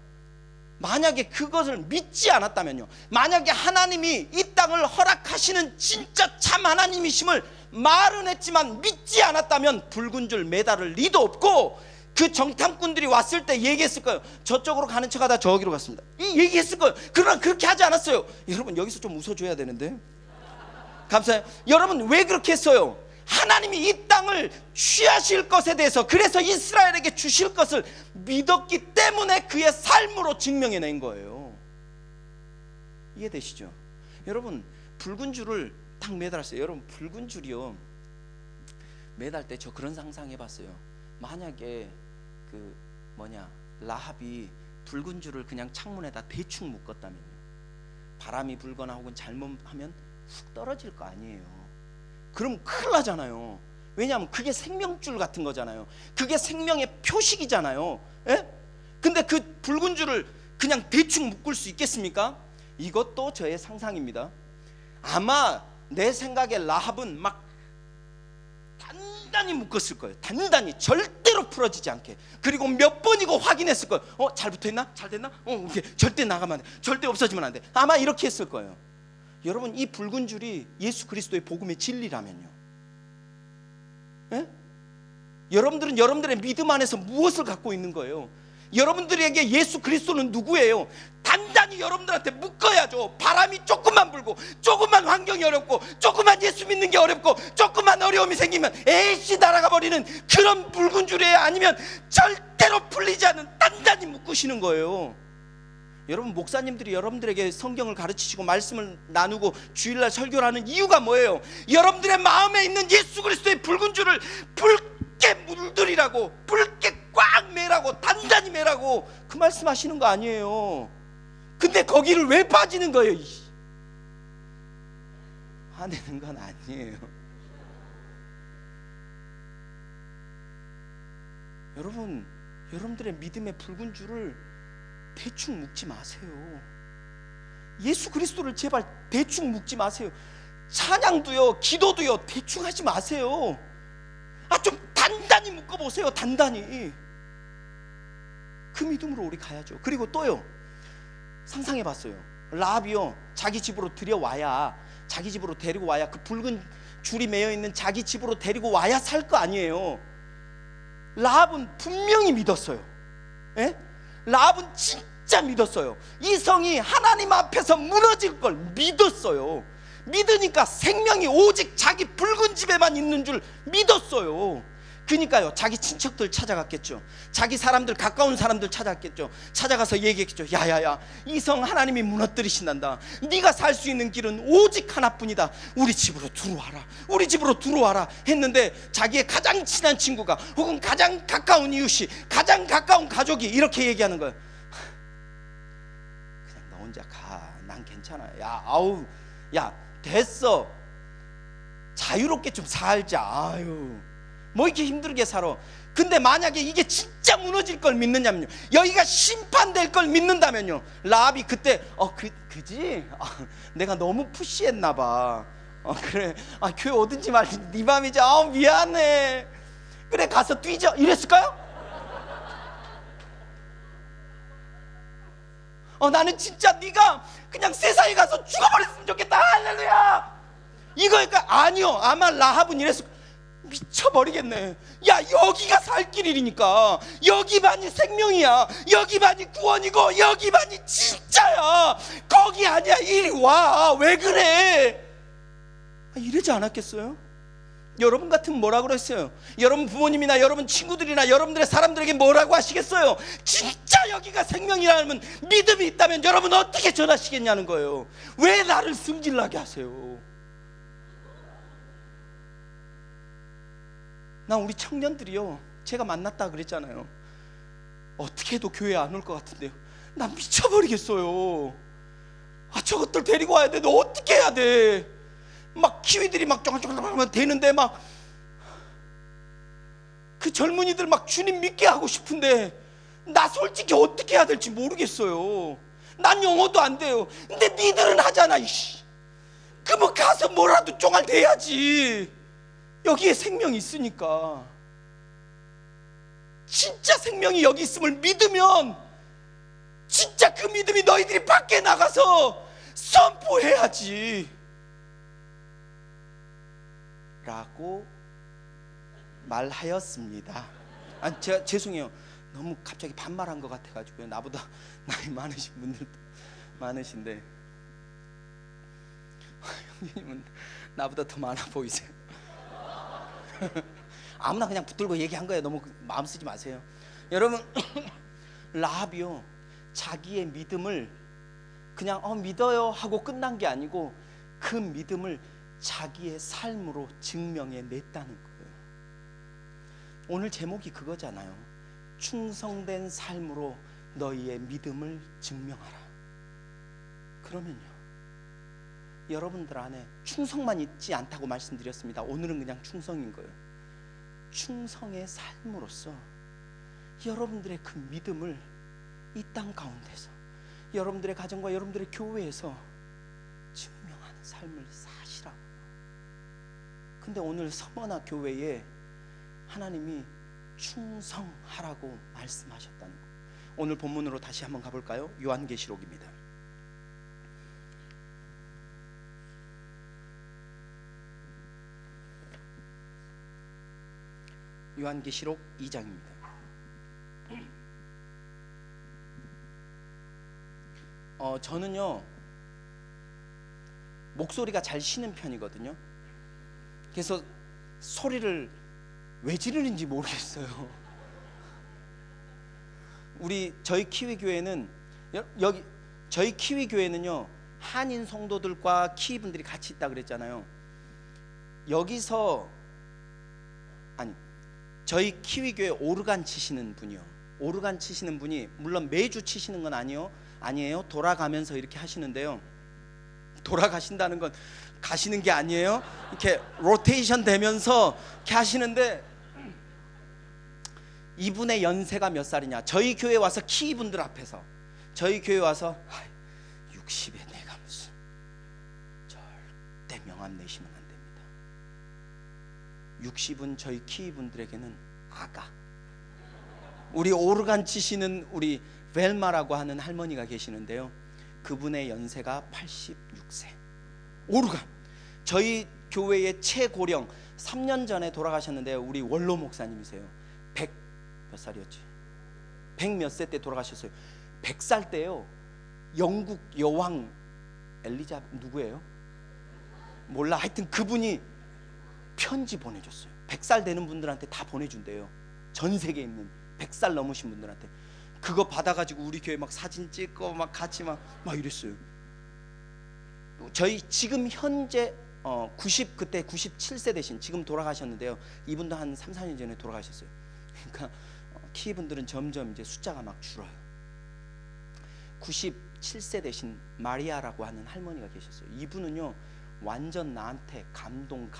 만약에 그것을 믿지 않았다면요, 만약에 하나님이 이 땅을 허락하시는 진짜 참 하나님이심을 말은 했지만 믿지 않았다면 붉은 줄 매달을 리도 없고, 그 정탐꾼들이 왔을 때 얘기했을 거예요. 저쪽으로 가는 척하다 저기로 갔습니다, 이 얘기했을 거예요. 그러나 그렇게 하지 않았어요. 여러분, 여기서 좀 웃어줘야 되는데, 감사해요. 여러분, 왜 그렇게 했어요? 하나님이 이 땅을 취하실 것에 대해서, 그래서 이스라엘에게 주실 것을 믿었기 때문에 그의 삶으로 증명해낸 거예요. 이해되시죠? 여러분, 붉은 줄을 딱 매달았어요. 여러분, 붉은 줄이요, 매달 때 저 그런 상상해봤어요. 만약에 라합이 붉은 줄을 그냥 창문에다 대충 묶었다면요, 바람이 불거나 혹은 잘못하면 훅 떨어질 거 아니에요. 그럼 큰일 나잖아요. 왜냐하면 그게 생명줄 같은 거잖아요. 그게 생명의 표식이잖아요. 예? 근데 그 붉은 줄을 그냥 대충 묶을 수 있겠습니까? 이것도 저의 상상입니다. 아마 내 생각에 라합은 막 단단히 묶었을 거예요. 단단히, 절대로 풀어지지 않게. 그리고 몇 번이고 확인했을 거예요. 잘 붙어있나? 잘 됐나? 오케이. 절대 나가면 안 돼. 절대 없어지면 안 돼. 아마 이렇게 했을 거예요. 여러분, 이 붉은 줄이 예수 그리스도의 복음의 진리라면요, 예? 여러분들은 여러분들의 믿음 안에서 무엇을 갖고 있는 거예요? 여러분들에게 예수 그리스도는 누구예요? 단단히 여러분들한테 묶어야죠. 바람이 조금만 불고, 조금만 환경이 어렵고, 조금만 예수 믿는 게 어렵고, 조금만 어려움이 생기면 에이씨 날아가 버리는 그런 붉은 줄이에요? 아니면 절대로 풀리지 않는 단단히 묶으시는 거예요? 여러분, 목사님들이 여러분들에게 성경을 가르치시고 말씀을 나누고 주일날 설교를 하는 이유가 뭐예요? 여러분들의 마음에 있는 예수 그리스도의 붉은 줄을 붉게 물들이라고, 붉게 꽉 매라고, 단단히 매라고 그 말씀하시는 거 아니에요. 근데 거기를 왜 빠지는 거예요? 화내는 건 아니에요. 여러분, 여러분들의 믿음의 붉은 줄을 대충 묶지 마세요. 예수 그리스도를 제발 대충 묶지 마세요. 찬양도요, 기도도요, 대충 하지 마세요. 좀 단단히 묶어보세요. 단단히. 그 믿음으로 우리 가야죠. 그리고 또요, 상상해봤어요. 라합이요, 자기 집으로 들여와야, 자기 집으로 데리고 와야, 그 붉은 줄이 매여있는 자기 집으로 데리고 와야 살 거 아니에요. 라합은 분명히 믿었어요. 예? 라합은 진짜 믿었어요. 이 성이 하나님 앞에서 무너질 걸 믿었어요. 믿으니까 생명이 오직 자기 붉은 집에만 있는 줄 믿었어요. 그러니까요, 자기 친척들 찾아갔겠죠. 자기 사람들, 가까운 사람들 찾아갔겠죠. 찾아가서 얘기했겠죠. 야야야, 이 성 하나님이 무너뜨리신단다. 네가 살 수 있는 길은 오직 하나뿐이다. 우리 집으로 들어와라, 우리 집으로 들어와라 했는데, 자기의 가장 친한 친구가, 혹은 가장 가까운 이웃이, 가장 가까운 가족이 이렇게 얘기하는 거예요. 그냥 너 혼자 가, 난 괜찮아. 야 됐어, 자유롭게 좀 살자. 아유, 뭐 이렇게 힘들게 살아. 근데 만약에 이게 진짜 무너질 걸 믿느냐면요, 여기가 심판될 걸 믿는다면요, 라합이 그때 그지? 내가 너무 푸시했나 봐. 그래, 교회 오든지 말든지 네 맘이지. 미안해. 그래, 가서 뛰자 이랬을까요? 나는 진짜 네가 그냥 세상에 가서 죽어버렸으면 좋겠다. 할렐루야. 이거니까 아니요, 아마 라합은 이랬을 거야. 미쳐버리겠네. 야, 여기가 살 길이니까, 여기만이 생명이야, 여기만이 구원이고, 여기만이 진짜야. 거기 아니야. 이리 와. 왜 그래? 이러지 않았겠어요? 여러분 같으면 뭐라 그랬어요? 여러분 부모님이나 여러분 친구들이나 여러분들의 사람들에게 뭐라고 하시겠어요? 진짜 여기가 생명이라면, 믿음이 있다면 여러분 어떻게 전하시겠냐는 거예요. 왜 나를 승질나게 하세요? 나 우리 청년들이요, 제가 만났다 그랬잖아요. 어떻게 해도 교회 안 올 것 같은데요. 나 미쳐버리겠어요. 저것들 데리고 와야 돼. 너 어떻게 해야 돼? 막 키위들이 막 쫑쫑쫑 되는데, 막 그 젊은이들 막 주님 믿게 하고 싶은데, 나 솔직히 어떻게 해야 될지 모르겠어요. 난 영어도 안 돼요. 근데 니들은 하잖아. 그뭐 가서 뭐라도 쫑알 대야지. 여기에 생명이 있으니까. 진짜 생명이 여기 있음을 믿으면 진짜 그 믿음이 너희들이 밖에 나가서 선포해야지 라고 말하였습니다. 제가 죄송해요. 너무 갑자기 반말한 것 같아가지고요. 나보다 나이 많으신 분들도 많으신데 형님은 나보다 더 많아 보이세요. 아무나 그냥 붙들고 얘기한 거예요. 너무 마음 쓰지 마세요. 여러분, 라합이요, 자기의 믿음을 그냥 믿어요 하고 끝난 게 아니고 그 믿음을 자기의 삶으로 증명해 냈다는 거예요. 오늘 제목이 그거잖아요. 충성된 삶으로 너희의 믿음을 증명하라. 그러면요, 여러분들 안에 충성만 있지 않다고 말씀드렸습니다. 오늘은 그냥 충성인 거예요. 충성의 삶으로써 여러분들의 그 믿음을 이 땅 가운데서, 여러분들의 가정과 여러분들의 교회에서 증명하는 삶을 사시라고요. 근데 오늘 서머나 교회에 하나님이 충성하라고 말씀하셨다는 거예요. 오늘 본문으로 다시 한번 가볼까요? 요한계시록입니다. 요한계시록 2장입니다. 저는요, 목소리가 잘 쉬는 편이거든요. 그래서 소리를 왜 지르는지 모르겠어요. 저희 키위 교회는, 여기 저희 키위 교회는요, 한인 성도들과 키위 분들이 같이 있다 그랬잖아요. 여기서 저희 키위 교회 오르간 치시는 분이요, 오르간 치시는 분이 물론 매주 치시는 건 아니에요. 돌아가면서 이렇게 하시는데요. 돌아가신다는 건 가시는 게 아니에요. 이렇게 로테이션 되면서 이렇게 하시는데, 이분의 연세가 몇 살이냐? 저희 교회 와서 키위 분들 앞에서, 저희 교회 와서 60에 내가 무슨, 절대 명함 내시면 안 됩니다. 60은 저희 키위 분들에게는 아가. 우리 오르간 치시는 우리 벨마라고 하는 할머니가 계시는데요, 그분의 연세가 86세. 오르간, 저희 교회의 최고령, 3년 전에 돌아가셨는데요, 우리 원로 목사님이세요. 100 몇 살이었지? 100 몇 세 때 돌아가셨어요. 100살 때요, 영국 여왕 엘리자 누구예요? 몰라. 하여튼 그분이 편지 보내줬어요. 100살 되는 분들한테 다 보내준대요. 전 세계에 있는 100살 넘으신 분들한테. 그거 받아가지고 우리 교회 막 사진 찍고 막 같이 막 이랬어요. 저희 지금 현재 그때 97세 되신, 지금 돌아가셨는데요, 이분도 한 3, 4년 전에 돌아가셨어요. 그러니까 키위 분들은 점점 이제 숫자가 막 줄어요. 97세 되신 마리아라고 하는 할머니가 계셨어요. 이분은요, 완전 나한테 감동,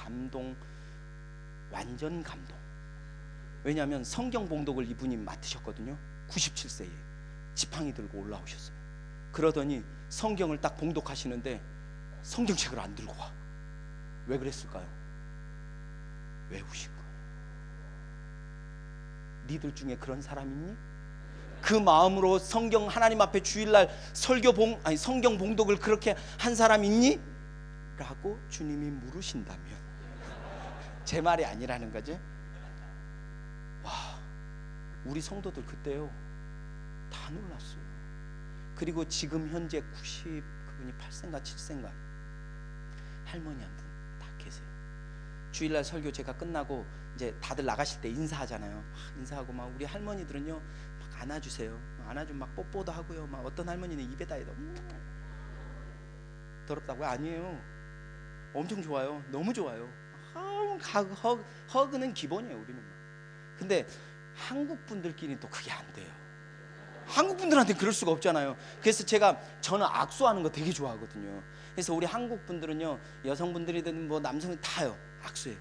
완전 감동. 왜냐하면 성경 봉독을 이분이 맡으셨거든요. 97세에 지팡이 들고 올라오셨어요. 그러더니 성경을 딱 봉독하시는데 성경책을 안 들고 와. 왜 그랬을까요? 외우신 거예요. 니들 중에 그런 사람 있니? 그 마음으로 성경 하나님 앞에 주일날 성경 봉독을 그렇게 한 사람 있니? 라고 주님이 물으신다면 제 말이 아니라는 거죠. 와, 우리 성도들 그때요 다 놀랐어요. 그리고 지금 현재 90 그분이 8세인가 7세인가 할머니 한 분 다 계세요. 주일날 설교 제가 끝나고 이제 다들 나가실 때 인사하잖아요. 막 인사하고 막 우리 할머니들은요 막 안아주세요. 안아주면 막 뽀뽀도 하고요. 막 어떤 할머니는 입에다 해도 더럽다고요? 아니에요. 엄청 좋아요. 너무 좋아요. 허그는 기본이에요 우리는. 근데 한국 분들끼리는 또 그게 안 돼요. 한국 분들한테 그럴 수가 없잖아요. 그래서 저는 악수하는 거 되게 좋아하거든요. 그래서 우리 한국 분들은요 여성분들이든 뭐 남성이 다요 악수해요.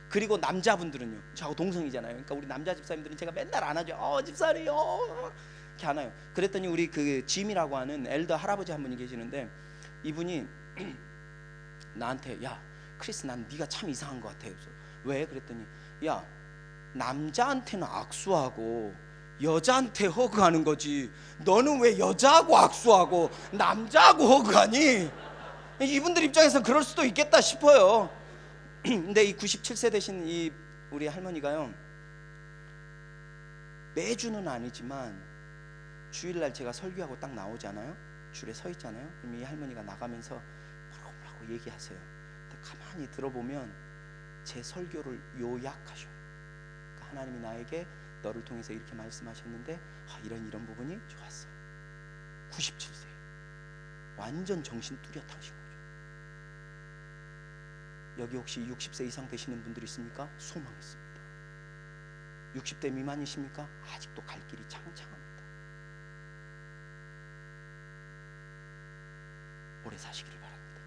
그리고 남자분들은요 저하고 동성이잖아요. 그러니까 우리 남자 집사님들은 제가 맨날 안아줘요. 집사님 이렇게 안아요. 그랬더니 우리 그 짐이라고 하는 엘더 할아버지 한 분이 계시는데 이분이 나한테 야 크리스 난 네가 참 이상한 것 같아. 왜? 그랬더니 야 남자한테는 악수하고 여자한테 허그하는 거지 너는 왜 여자하고 악수하고 남자하고 허그하니? 이분들 입장에서 그럴 수도 있겠다 싶어요. 근데 이 97세 되신 이 우리 할머니가요 매주는 아니지만 주일날 제가 설교하고 딱 나오잖아요. 줄에 서 있잖아요. 그럼 이 할머니가 나가면서 뭐라고 얘기하세요. 근데 가만히 들어보면 제 설교를 요약하셔요. 그러니까 하나님이 나에게 너를 통해서 이렇게 말씀하셨는데 이런 부분이 좋았어. 97세 완전 정신 뚜렷하신 거죠. 여기 혹시 60세 이상 되시는 분들 있습니까? 소망 있습니다. 60대 미만이십니까? 아직도 갈 길이 창창합니다. 오래 사시기를 바랍니다.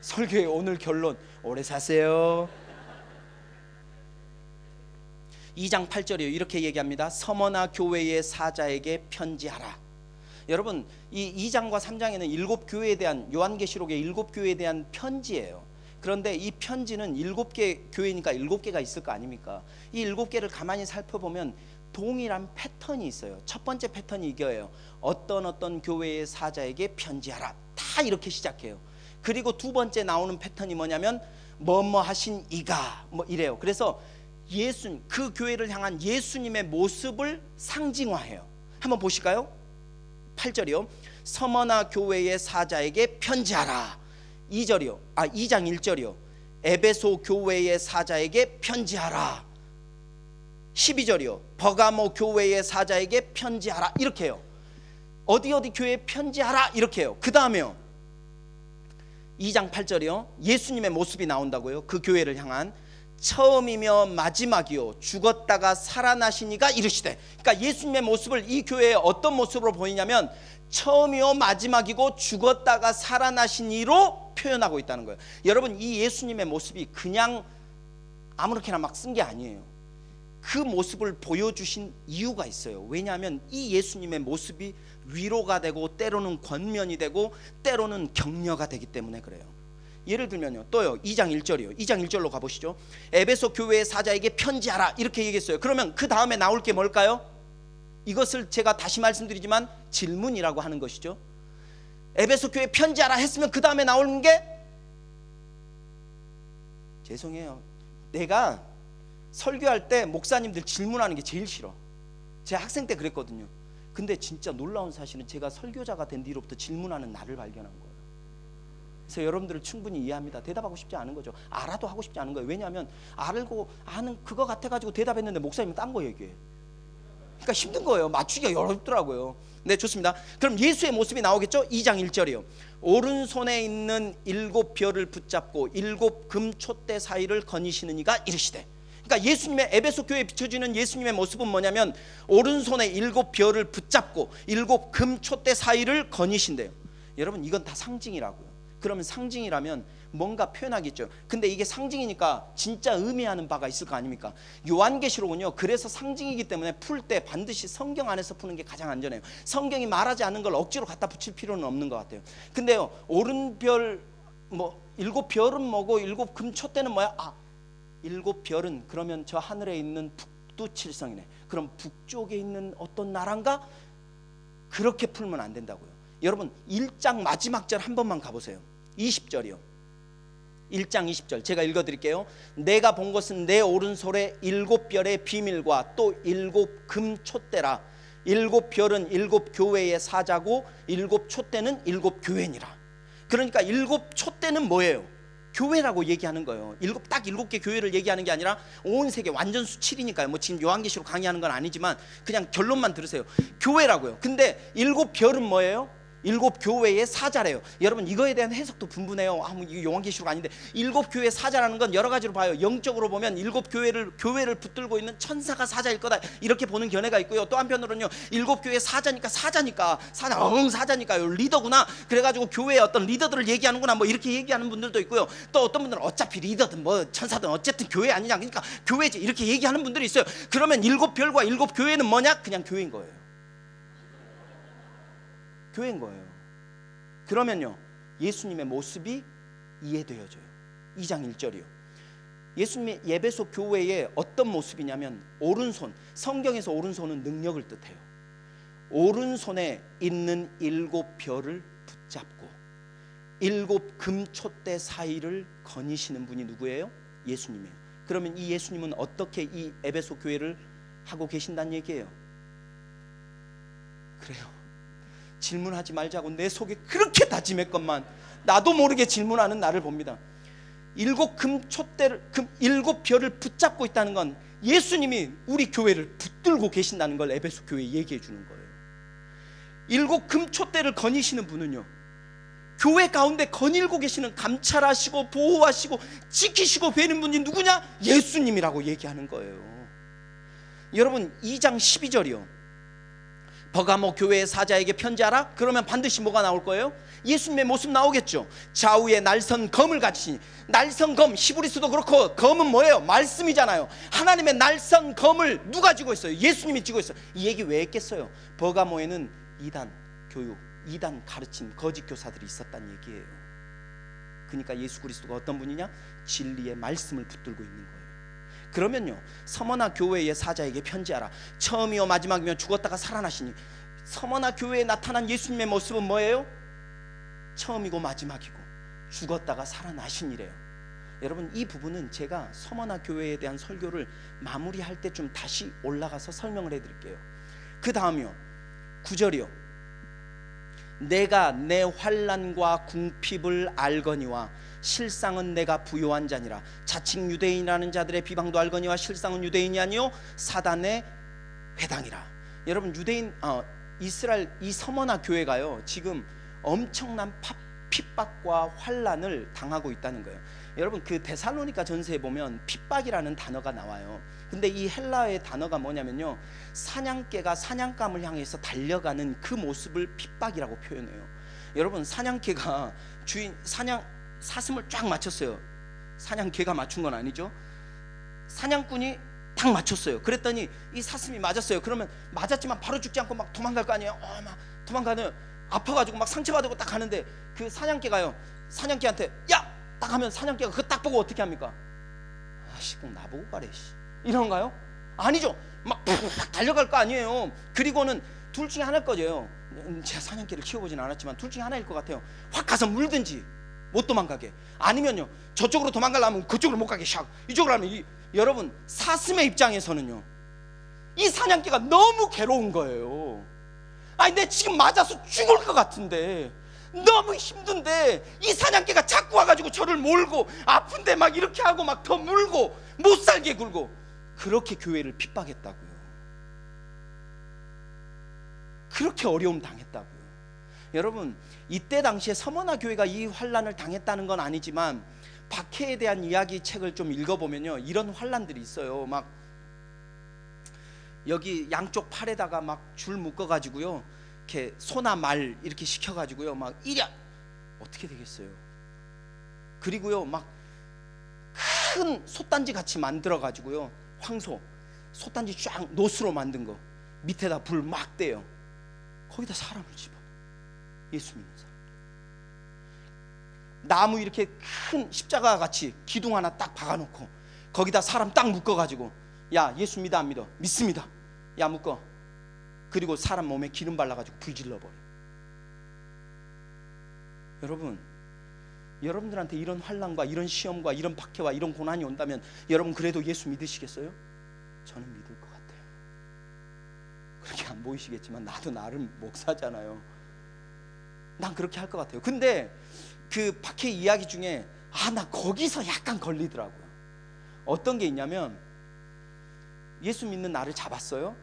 설교의 오늘 결론 오래 사세요. 2장 8절이요 이렇게 얘기합니다. 서머나 교회의 사자에게 편지하라. 여러분 이 2장과 3장에는 7교회에 대한 요한계시록의 7교회에 대한 편지예요. 그런데 이 편지는 7개 교회니까 7개가 있을 거 아닙니까? 이 7개를 가만히 살펴보면 동일한 패턴이 있어요. 첫 번째 패턴이 이거예요. 어떤 교회의 사자에게 편지하라. 다 이렇게 시작해요. 그리고 두 번째 나오는 패턴이 뭐냐면 뭐뭐 하신 이가 뭐 이래요. 그래서 그 교회를 향한 예수님의 모습을 상징화해요. 한번 보실까요? 8절이요. 서머나 교회의 사자에게 편지하라. 2장 1절이요. 에베소 교회의 사자에게 편지하라. 12절이요. 버가모 교회의 사자에게 편지하라. 이렇게 해요. 어디 교회에 편지하라 이렇게 해요. 그 다음에요 2장 8절이요. 예수님의 모습이 나온다고요. 그 교회를 향한 처음이며 마지막이요 죽었다가 살아나신 이가 이르시되. 그러니까 예수님의 모습을 이 교회에 어떤 모습으로 보이냐면 처음이요 마지막이고 죽었다가 살아나신 이로 표현하고 있다는 거예요. 여러분 이 예수님의 모습이 그냥 아무렇게나 막 쓴 게 아니에요. 그 모습을 보여주신 이유가 있어요. 왜냐하면 이 예수님의 모습이 위로가 되고 때로는 권면이 되고 때로는 격려가 되기 때문에 그래요. 예를 들면요 또요 2장 1절이요 2장 1절로 가보시죠. 에베소 교회의 사자에게 편지하라 이렇게 얘기했어요. 그러면 그 다음에 나올 게 뭘까요? 이것을 제가 다시 말씀드리지만 질문이라고 하는 것이죠. 에베소 교회에 편지하라 했으면 그 다음에 나오는 게 죄송해요 내가 설교할 때 목사님들 질문하는 게 제일 싫어. 제 학생 때 그랬거든요. 근데 진짜 놀라운 사실은 제가 설교자가 된 뒤로부터 질문하는 나를 발견한 거예요. 그래서 여러분들을 충분히 이해합니다. 대답하고 싶지 않은 거죠. 알아도 하고 싶지 않은 거예요. 왜냐하면 알고 아는 그거 같아가지고 대답했는데 목사님은 딴 거 얘기해. 그러니까 힘든 거예요. 맞추기가 어렵더라고요. 네 좋습니다. 그럼 예수의 모습이 나오겠죠. 2장 1절이요. 오른손에 있는 7별을 붙잡고 7 금촛대 사이를 거니시는 이가 이르시되. 그러니까 예수님의 에베소 교회에 비춰지는 예수님의 모습은 뭐냐면 오른손에 7별을 붙잡고 7 금촛대 사이를 거니신대요. 여러분 이건 다 상징이라고요. 그러면 상징이라면 뭔가 표현하겠죠. 근데 이게 상징이니까 진짜 의미하는 바가 있을 거 아닙니까? 요한계시록은요 그래서 상징이기 때문에 풀 때 반드시 성경 안에서 푸는 게 가장 안전해요. 성경이 말하지 않는 걸 억지로 갖다 붙일 필요는 없는 것 같아요. 근데요 오른별 뭐 7별은 뭐고 7 금촛대는 뭐야? 7별은 그러면 저 하늘에 있는 북두칠성이네. 그럼 북쪽에 있는 어떤 나라인가? 그렇게 풀면 안 된다고요. 여러분 1장 마지막 절 한 번만 가보세요. 20절이요. 1장 20절 제가 읽어드릴게요. 내가 본 것은 내 오른손에 7별의 비밀과 또 7 금촛대라. 7별은 7 교회의 사자고 7 촛대는 7 교회니라. 그러니까 7 촛대는 뭐예요? 교회라고 얘기하는 거예요. 딱 7개 교회를 얘기하는 게 아니라 온 세계 완전 수 7이니까요. 뭐 지금 요한계시록 강의하는 건 아니지만 그냥 결론만 들으세요. 교회라고요. 근데 7별은 뭐예요? 7 교회의 사자래요. 여러분 이거에 대한 해석도 분분해요. 뭐 이거 요한계시록 아닌데 7 교회의 사자라는 건 여러 가지로 봐요. 영적으로 보면 7 교회를 붙들고 있는 천사가 사자일 거다 이렇게 보는 견해가 있고요. 또 한편으로는요 7 교회의 사자니까 사자니까요 리더구나 그래가지고 교회의 어떤 리더들을 얘기하는구나 뭐 이렇게 얘기하는 분들도 있고요. 또 어떤 분들은 어차피 리더든 뭐 천사든 어쨌든 교회 아니냐 그러니까 교회지 이렇게 얘기하는 분들이 있어요. 그러면 7별과 7 교회는 뭐냐? 그냥 교회인 거예요. 교회인 거예요. 그러면요 예수님의 모습이 이해되어져요. 2장 1절이요. 예수님의 에베소 교회의 어떤 모습이냐면 오른손, 성경에서 오른손은 능력을 뜻해요. 오른손에 있는 7별을 붙잡고 7 금촛대 사이를 거니시는 분이 누구예요? 예수님이에요. 그러면 이 예수님은 어떻게 이 에베소 교회를 하고 계신다는 얘기예요? 그래요. 질문하지 말자고 내 속에 그렇게 다짐했건만 나도 모르게 질문하는 나를 봅니다. 7 금촛대를 7 별을 붙잡고 있다는 건 예수님이 우리 교회를 붙들고 계신다는 걸 에베소 교회에 얘기해 주는 거예요. 7 금촛대를 거니시는 분은요 교회 가운데 거닐고 계시는 감찰하시고 보호하시고 지키시고 계는 분이 누구냐? 예수님이라고 얘기하는 거예요. 여러분 2장 12절이요. 버가모 교회의 사자에게 편지하라. 그러면 반드시 뭐가 나올 거예요? 예수님의 모습 나오겠죠. 좌우에 날선 검을 가지시니. 날선 검, 히브리서도 그렇고 검은 뭐예요? 말씀이잖아요. 하나님의 날선 검을 누가 쥐고 있어요? 예수님이 쥐고 있어요. 이 얘기 왜 했겠어요? 버가모에는 이단 교육, 이단 가르친 거짓 교사들이 있었다는 얘기예요. 그러니까 예수 그리스도가 어떤 분이냐? 진리의 말씀을 붙들고 있는 거예요. 그러면요 서머나 교회의 사자에게 편지하라. 처음이요 마지막이며 죽었다가 살아나시니. 서머나 교회에 나타난 예수님의 모습은 뭐예요? 처음이고 마지막이고 죽었다가 살아나시니래요. 여러분 이 부분은 제가 서머나 교회에 대한 설교를 마무리할 때쯤 다시 올라가서 설명을 해드릴게요. 그 다음이요 9절이요. 내가 내 환난과 궁핍을 알거니와 실상은 내가 부요한 자니라. 자칭 유대인이라는 자들의 비방도 알거니와 실상은 유대인이 아니요 사단의 회당이라. 여러분 유대인 이스라엘 이 서머나 교회가요 지금 엄청난 핍박과 환난을 당하고 있다는 거예요. 여러분 그 데살로니가 전서에 보면 핍박이라는 단어가 나와요. 근데 이 헬라어의 단어가 뭐냐면요 사냥개가 사냥감을 향해서 달려가는 그 모습을 핍박이라고 표현해요. 여러분 사냥개가 주인 사슴을 쫙 맞췄어요. 사냥개가 맞춘 건 아니죠. 사냥꾼이 딱 맞췄어요. 그랬더니 이 사슴이 맞았어요. 그러면 맞았지만 바로 죽지 않고 막 도망갈 거 아니에요. 막 도망가는 아파가지고 막 상처받고 딱 가는데 그 사냥개가요 사냥개한테 야! 딱 하면 사냥개가 그거 딱 보고 어떻게 합니까? 아씨 꼭 나보고 가래 이런가요? 아니죠. 막 달려갈 거 아니에요. 그리고는 둘 중에 하나일 거예요. 제가 사냥개를 키워보진 않았지만 둘 중에 하나일 것 같아요. 확 가서 물든지 못 도망가게, 아니면요 저쪽으로 도망가려면 그쪽으로 못 가게 샥 이쪽으로 하면 여러분 사슴의 입장에서는요 이 사냥개가 너무 괴로운 거예요. 아니 내 지금 맞아서 죽을 것 같은데 너무 힘든데 이 사냥개가 자꾸 와가지고 저를 몰고 아픈데 막 이렇게 하고 막 더 물고 못 살게 굴고 그렇게 교회를 핍박했다고요. 그렇게 어려움 당했다고요. 여러분 이때 당시에 서머나 교회가 이 환난을 당했다는 건 아니지만 박해에 대한 이야기 책을 좀 읽어보면요 이런 환난들이 있어요. 막 여기 양쪽 팔에다가 막 줄 묶어가지고요 이렇게 소나 말 이렇게 시켜가지고요 막 이랴 어떻게 되겠어요. 그리고요 막 큰 솥단지 같이 만들어가지고요 황소 솥단지 쫙 노스로 만든 거 밑에다 불 막 떼요. 거기다 사람을 집어넣어. 예수 믿는 사람 나무 이렇게 큰 십자가 같이 기둥 하나 딱 박아놓고 거기다 사람 딱 묶어가지고 야 예수 믿어 안 믿어? 믿습니다. 야 묶어. 그리고 사람 몸에 기름 발라가지고 불 질러버려. 여러분 여러분들한테 이런 환난과 이런 시험과 이런 박해와 이런 고난이 온다면 여러분 그래도 예수 믿으시겠어요? 저는 믿을 것 같아요. 그렇게 안 보이시겠지만 나도 나름 목사잖아요. 난 그렇게 할 것 같아요. 근데 그 박해 이야기 중에 나 거기서 약간 걸리더라고요. 어떤 게 있냐면 예수 믿는 나를 잡았어요.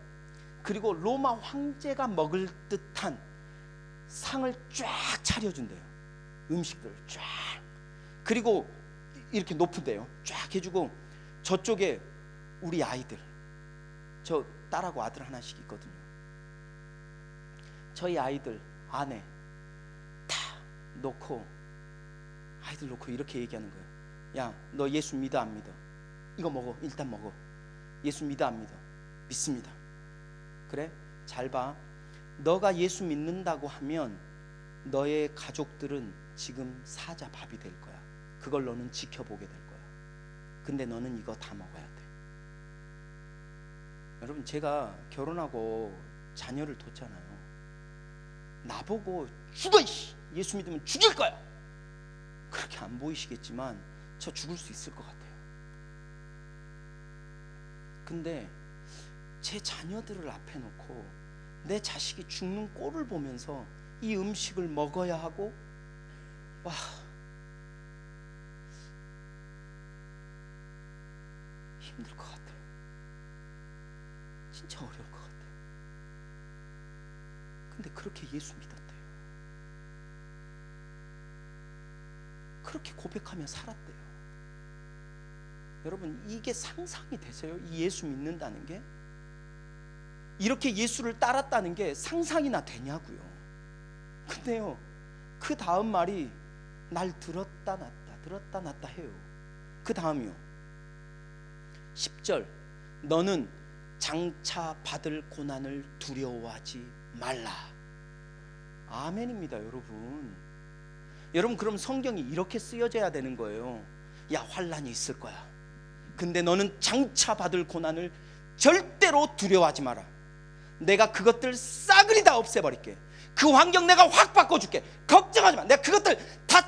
그리고 로마 황제가 먹을 듯한 상을 쫙 차려준대요. 음식들 쫙. 그리고 이렇게 높은데요. 쫙 해주고 저쪽에 우리 아이들, 저 딸하고 아들 하나씩 있거든요. 저희 아이들 안에 다 놓고, 아이들 놓고 이렇게 얘기하는 거예요. 야, 너 예수 믿어 안 믿어? 이거 먹어. 일단 먹어. 예수 믿어 안 믿어? 믿습니다. 그래? 잘 봐. 너가 예수 믿는다고 하면 너의 가족들은 지금 사자 밥이 될 거야. 그걸 너는 지켜보게 될 거야. 근데 너는 이거 다 먹어야 돼. 여러분, 제가 결혼하고 자녀를 뒀잖아요. 나보고 죽어! 예수 믿으면 죽일 거야! 그렇게 안 보이시겠지만 저 죽을 수 있을 것 같아요. 근데 제 자녀들을 앞에 놓고 내 자식이 죽는 꼴을 보면서 이 음식을 먹어야 하고, 와, 힘들 것 같아요. 진짜 어려울 것 같아요. 근데 그렇게 예수 믿었대요. 그렇게 고백하며 살았대요. 여러분, 이게 상상이 되세요? 이 예수 믿는다는 게? 이렇게 예수를 따랐다는 게 상상이나 되냐고요. 근데요, 그 다음 말이 날 들었다 놨다 해요. 그 다음이요, 10절, 너는 장차 받을 고난을 두려워하지 말라. 아멘입니다. 여러분, 그럼 성경이 이렇게 쓰여져야 되는 거예요. 야, 환난이 있을 거야. 근데 너는 장차 받을 고난을 절대로 두려워하지 마라. 내가 그것들 싸그리 다 없애버릴게. 그 환경 내가 확 바꿔줄게. 걱정하지 마. 내가 그것들 다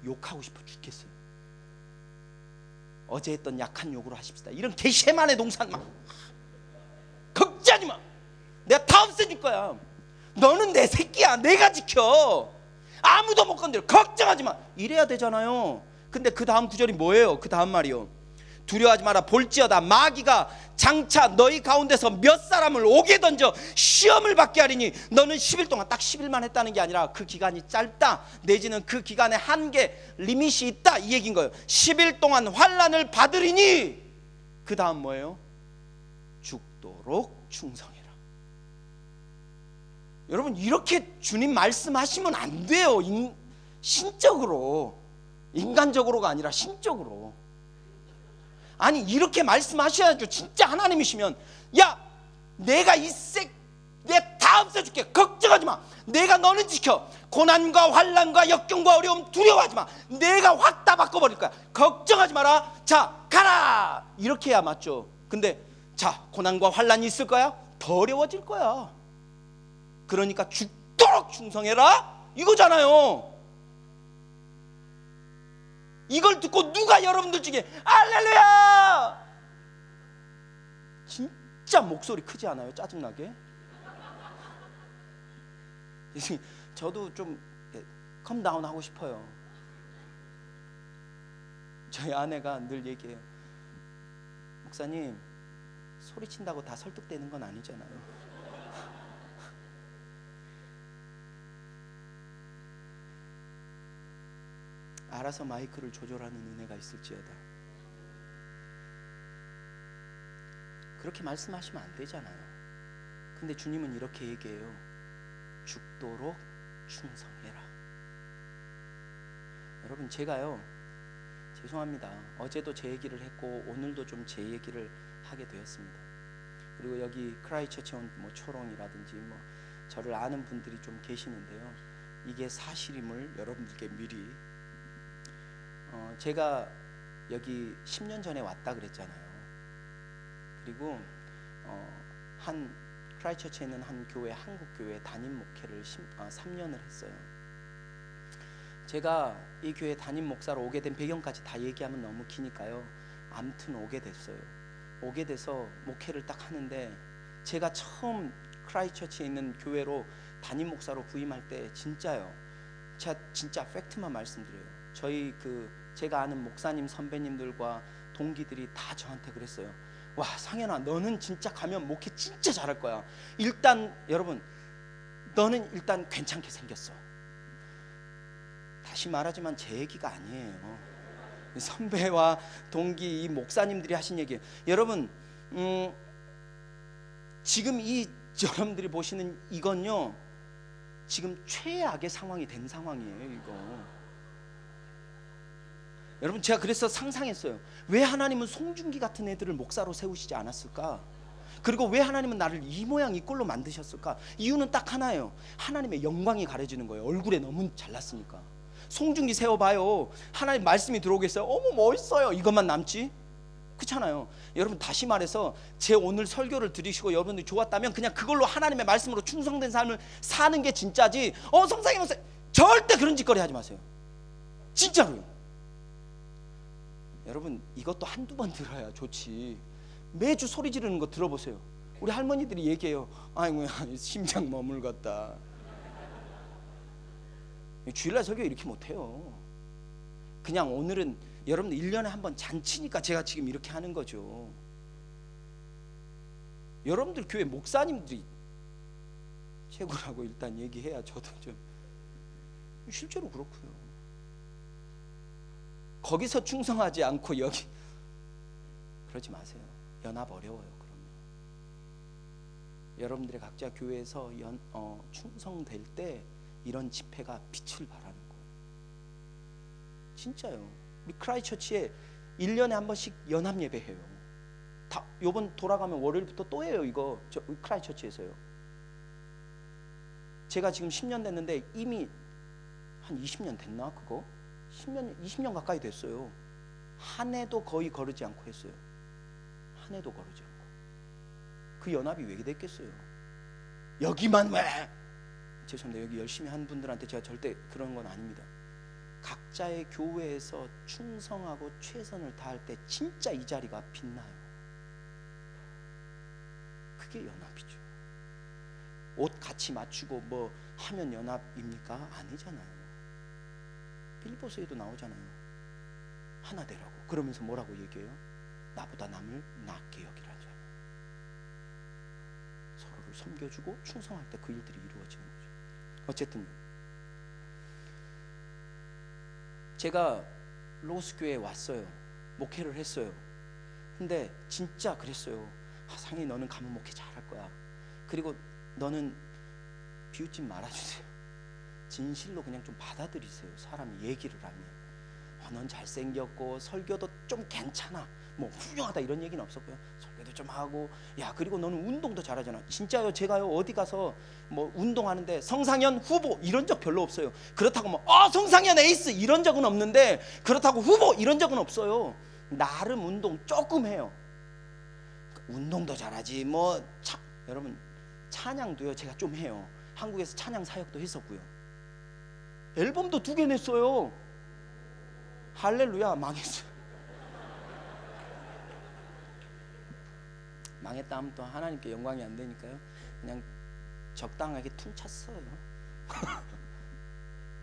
욕하고 싶어 죽겠어요. 어제 했던 약한 욕으로 하십시다. 이런 개쉐만의 동산 막 걱정하지 마. 내가 다 없애줄 거야. 너는 내 새끼야. 내가 지켜. 아무도 못 건드려. 걱정하지 마. 이래야 되잖아요. 근데 그 다음 구절이 뭐예요? 그 다음 말이요, 두려워하지 마라. 볼지어다 마귀가 장차 너희 가운데서 몇 사람을 옥에 던져 시험을 받게 하리니 너는 10일 동안, 딱 10일만 했다는 게 아니라 그 기간이 짧다, 내지는 그 기간에 한계 리밋이 있다, 이 얘기인 거예요. 10일 동안 환난을 받으리니 그 다음 뭐예요? 죽도록 충성해라. 여러분, 이렇게 주님 말씀하시면 안 돼요. 신적으로, 인간적으로가 아니라 신적으로. 아니, 이렇게 말씀하셔야죠. 진짜 하나님이시면, 야, 내가 내가 다 없애줄게. 걱정하지 마. 내가 너는 지켜. 고난과 환난과 역경과 어려움 두려워하지 마. 내가 확 다 바꿔버릴 거야. 걱정하지 마라. 자, 가라. 이렇게 해야 맞죠. 근데 자, 고난과 환난이 있을 거야. 더 어려워질 거야. 그러니까 죽도록 충성해라, 이거잖아요. 이걸 듣고 누가 여러분들 중에 할렐루야! 진짜 목소리 크지 않아요? 짜증나게? 저도 좀 컴다운 하고 싶어요. 저희 아내가 늘 얘기해요. 목사님, 소리친다고 다 설득되는 건 아니잖아요. 알아서 마이크를 조절하는 은혜가 있을지어다. 그렇게 말씀하시면 안 되잖아요. 근데 주님은 이렇게 얘기해요. 죽도록 충성해라. 여러분, 제가요, 죄송합니다. 어제도 제 얘기를 했고 오늘도 좀 제 얘기를 하게 되었습니다. 그리고 여기 크라이처치 온 초롱이라든지 저를 아는 분들이 좀 계시는데요, 이게 사실임을 여러분들께 미리, 제가 여기 10년 전에 왔다 그랬잖아요. 그리고 한 크라이처치에 있는 한 교회, 한국 교회 담임 목회를 3년을 했어요. 제가 이 교회 담임 목사로 오게 된 배경까지 다 얘기하면 너무 기니까요. 아무튼 오게 됐어요. 오게 돼서 목회를 딱 하는데, 제가 처음 크라이처치에 있는 교회로 담임 목사로 부임할 때 진짜요, 제가 진짜 팩트만 말씀드려요. 제가 아는 목사님 선배님들과 동기들이 다 저한테 그랬어요. 와, 상현아, 너는 진짜 가면 목회 진짜 잘할 거야. 일단 여러분, 너는 일단 괜찮게 생겼어. 다시 말하지만 제 얘기가 아니에요. 선배와 동기, 이 목사님들이 하신 얘기예요. 여러분, 지금 이 여러분들이 보시는 이건요, 지금 최악의 상황이 된 상황이에요. 이거 여러분, 제가 그래서 상상했어요. 왜 하나님은 송중기 같은 애들을 목사로 세우시지 않았을까? 그리고 왜 하나님은 나를 이 모양 이 꼴로 만드셨을까? 이유는 딱 하나예요. 하나님의 영광이 가려지는 거예요. 얼굴에 너무 잘났으니까. 송중기 세워봐요. 하나님 말씀이 들어오겠어요? 어머 멋있어요. 이것만 남지? 그렇잖아요. 여러분, 다시 말해서 제 오늘 설교를 들으시고 여러분들이 좋았다면 그냥 그걸로 하나님의 말씀으로 충성된 삶을 사는 게 진짜지, 성상이 목사 절대 그런 짓거리 하지 마세요. 진짜로요. 여러분, 이것도 한두 번 들어야 좋지. 매주 소리 지르는 거 들어보세요. 우리 할머니들이 얘기해요. 아이고, 심장 머물렀다. 주일날 설교 이렇게 못해요. 그냥 오늘은 여러분들 1년에 한 번 잔치니까 제가 지금 이렇게 하는 거죠. 여러분들 교회 목사님들이 최고라고 일단 얘기해야 저도 좀, 실제로 그렇고요. 거기서 충성하지 않고 여기 그러지 마세요. 연합 어려워요. 그러면 여러분들의 각자 교회에서 충성될 때 이런 집회가 빛을 발하는 거예요. 진짜요. 우리 크라이처치에 1년에 한 번씩 연합 예배해요. 다 요번 돌아가면 월요일부터 또 해요. 이거 크라이처치에서요. 제가 지금 10년 됐는데 이미 한 20년 됐나 그거? 20년 가까이 됐어요. 한 해도 거의 거르지 않고 했어요. 한 해도 거르지 않고. 그 연합이 왜 됐겠어요? 여기만 왜? 죄송합니다. 여기 열심히 한 분들한테 제가 절대 그런 건 아닙니다. 각자의 교회에서 충성하고 최선을 다할 때 진짜 이 자리가 빛나요. 그게 연합이죠. 옷 같이 맞추고 뭐 하면 연합입니까? 아니잖아요. 빌립보서에도 나오잖아요. 하나 되라고. 그러면서 뭐라고 얘기해요? 나보다 남을 낫게 여기라잖아요. 서로를 섬겨주고 충성할 때 그 일들이 이루어지는 거죠. 어쨌든 제가 로스교회에 왔어요. 목회를 했어요. 근데 진짜 그랬어요. 상희, 너는 가면 목회 잘할 거야. 그리고 너는 비웃지 말아주세요. 진실로 그냥 좀 받아들이세요. 사람이 얘기를 하면 넌 잘생겼고 설교도 좀 괜찮아, 뭐 훌륭하다 이런 얘기는 없었고요. 설교도 좀 하고, 야 그리고 너는 운동도 잘하잖아. 진짜요. 제가요 어디 가서 뭐 운동하는데 성상현 후보 이런 적 별로 없어요. 그렇다고 뭐 성상현 에이스 이런 적은 없는데, 그렇다고 후보 이런 적은 없어요. 나름 운동 조금 해요. 운동도 잘하지 뭐. 여러분, 찬양도요 제가 좀 해요. 한국에서 찬양 사역도 했었고요. 앨범도 2개 냈어요. 할렐루야. 망했어요. 망했다 하면 또 하나님께 영광이 안 되니까요. 그냥 적당하게 퉁쳤어요.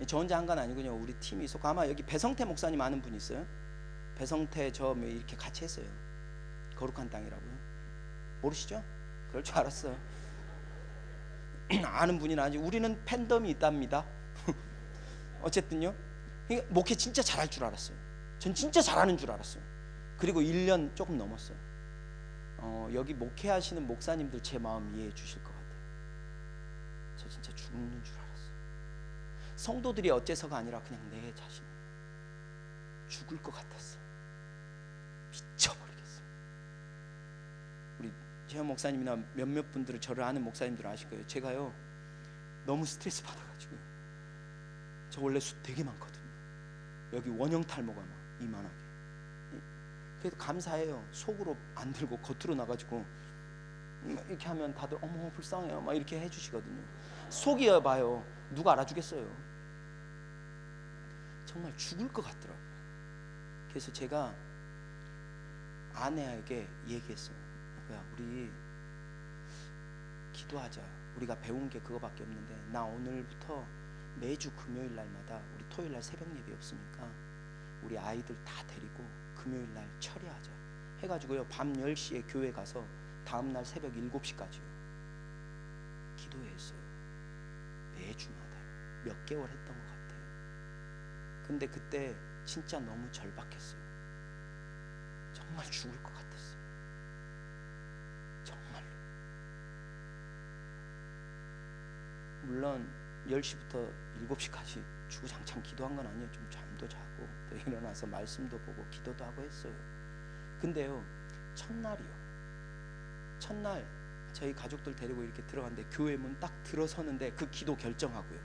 저 혼자 한 건 아니군요. 우리 팀이 있었고, 아마 여기 배성태 목사님 아는 분 있어요? 배성태 저 이렇게 같이 했어요. 거룩한 땅이라고요. 모르시죠? 그럴 줄 알았어요. 아는 분이나 아니, 우리는 팬덤이 있답니다. 어쨌든요, 목회 진짜 잘할 줄 알았어요. 전 진짜 잘하는 줄 알았어요. 그리고 1년 조금 넘었어요. 여기 목회하시는 목사님들 제 마음 이해해 주실 것 같아요. 저 진짜 죽는 줄 알았어요. 성도들이 어째서가 아니라 그냥 내 자신 죽을 것 같았어요. 미쳐버리겠어요. 우리 재현 목사님이나 몇몇 분들은 저를 아는 목사님들 아실 거예요. 제가요 너무 스트레스 받아가지고요. 저 원래 숱 되게 많거든요. 여기 원형 탈모가 막 이만하게. 그래도 감사해요. 속으로 안 들고 겉으로 나가지고 이렇게 하면 다들 어머 불쌍해요 막 이렇게 해주시거든요. 속이어 봐요. 누가 알아주겠어요. 정말 죽을 것 같더라고요. 그래서 제가 아내에게 얘기했어요. 여보야, 우리 기도하자. 우리가 배운 게 그거밖에 없는데 나 오늘부터 매주 금요일 날마다, 우리 토요일 날 새벽 예배 없으니까 우리 아이들 다 데리고 금요일 날 철야하자 해가지고요, 밤 10시에 교회 가서 다음날 새벽 7시까지요 기도했어요. 매주마다 몇 개월 했던 것 같아요. 근데 그때 진짜 너무 절박했어요. 정말 죽을 것 같았어요. 정말로. 물론 10시부터 7시까지 주구장창 기도한 건 아니에요. 좀 잠도 자고 또 일어나서 말씀도 보고 기도도 하고 했어요. 근데요, 첫날 저희 가족들 데리고 이렇게 들어갔는데 교회 문 딱 들어서는데, 그 기도 결정하고요,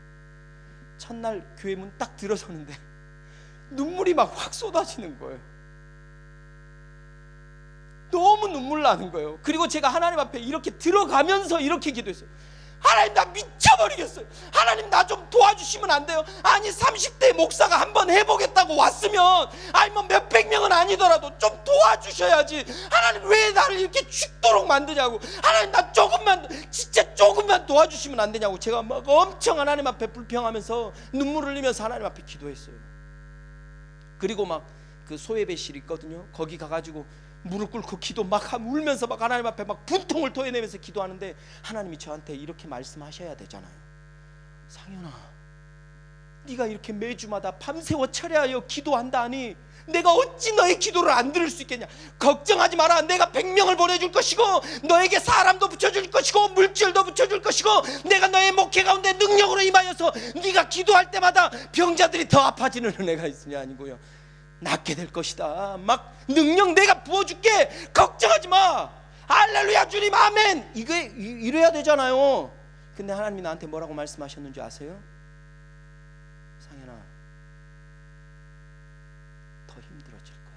첫날 교회 문 딱 들어서는데 눈물이 막 확 쏟아지는 거예요. 너무 눈물 나는 거예요. 그리고 제가 하나님 앞에 이렇게 들어가면서 이렇게 기도했어요. 하나님, 나 미쳐버리겠어요. 하나님, 나 좀 도와주시면 안 돼요? 아니 30대 목사가 한번 해보겠다고 왔으면, 아니 뭐 몇백 명은 아니더라도 좀 도와주셔야지. 하나님, 왜 나를 이렇게 죽도록 만드냐고. 하나님, 나 조금만, 진짜 조금만 도와주시면 안 되냐고. 제가 막 엄청 하나님 앞에 불평하면서 눈물을 흘리면서 하나님 앞에 기도했어요. 그리고 막 그 소예배실 있거든요. 거기 가가지고 무릎 꿇고 기도 막 울면서 막 하나님 앞에 막 분통을 토해내면서 기도하는데, 하나님이 저한테 이렇게 말씀하셔야 되잖아요. 상현아, 네가 이렇게 매주마다 밤새워 철야하여 기도한다니 내가 어찌 너의 기도를 안 들을 수 있겠냐. 걱정하지 마라. 내가 100명을 보내줄 것이고, 너에게 사람도 붙여줄 것이고, 물질도 붙여줄 것이고, 내가 너의 목회 가운데 능력으로 임하여서 네가 기도할 때마다 병자들이 더 아파지는 은혜가 있으니 아니고요, 낫게 될 것이다. 막 능력 내가 부어줄게. 걱정하지 마. 할렐루야, 주님, 아멘. 이게 이래야 되잖아요. 근데 하나님이 나한테 뭐라고 말씀하셨는지 아세요? 상현아, 더 힘들어질 거야.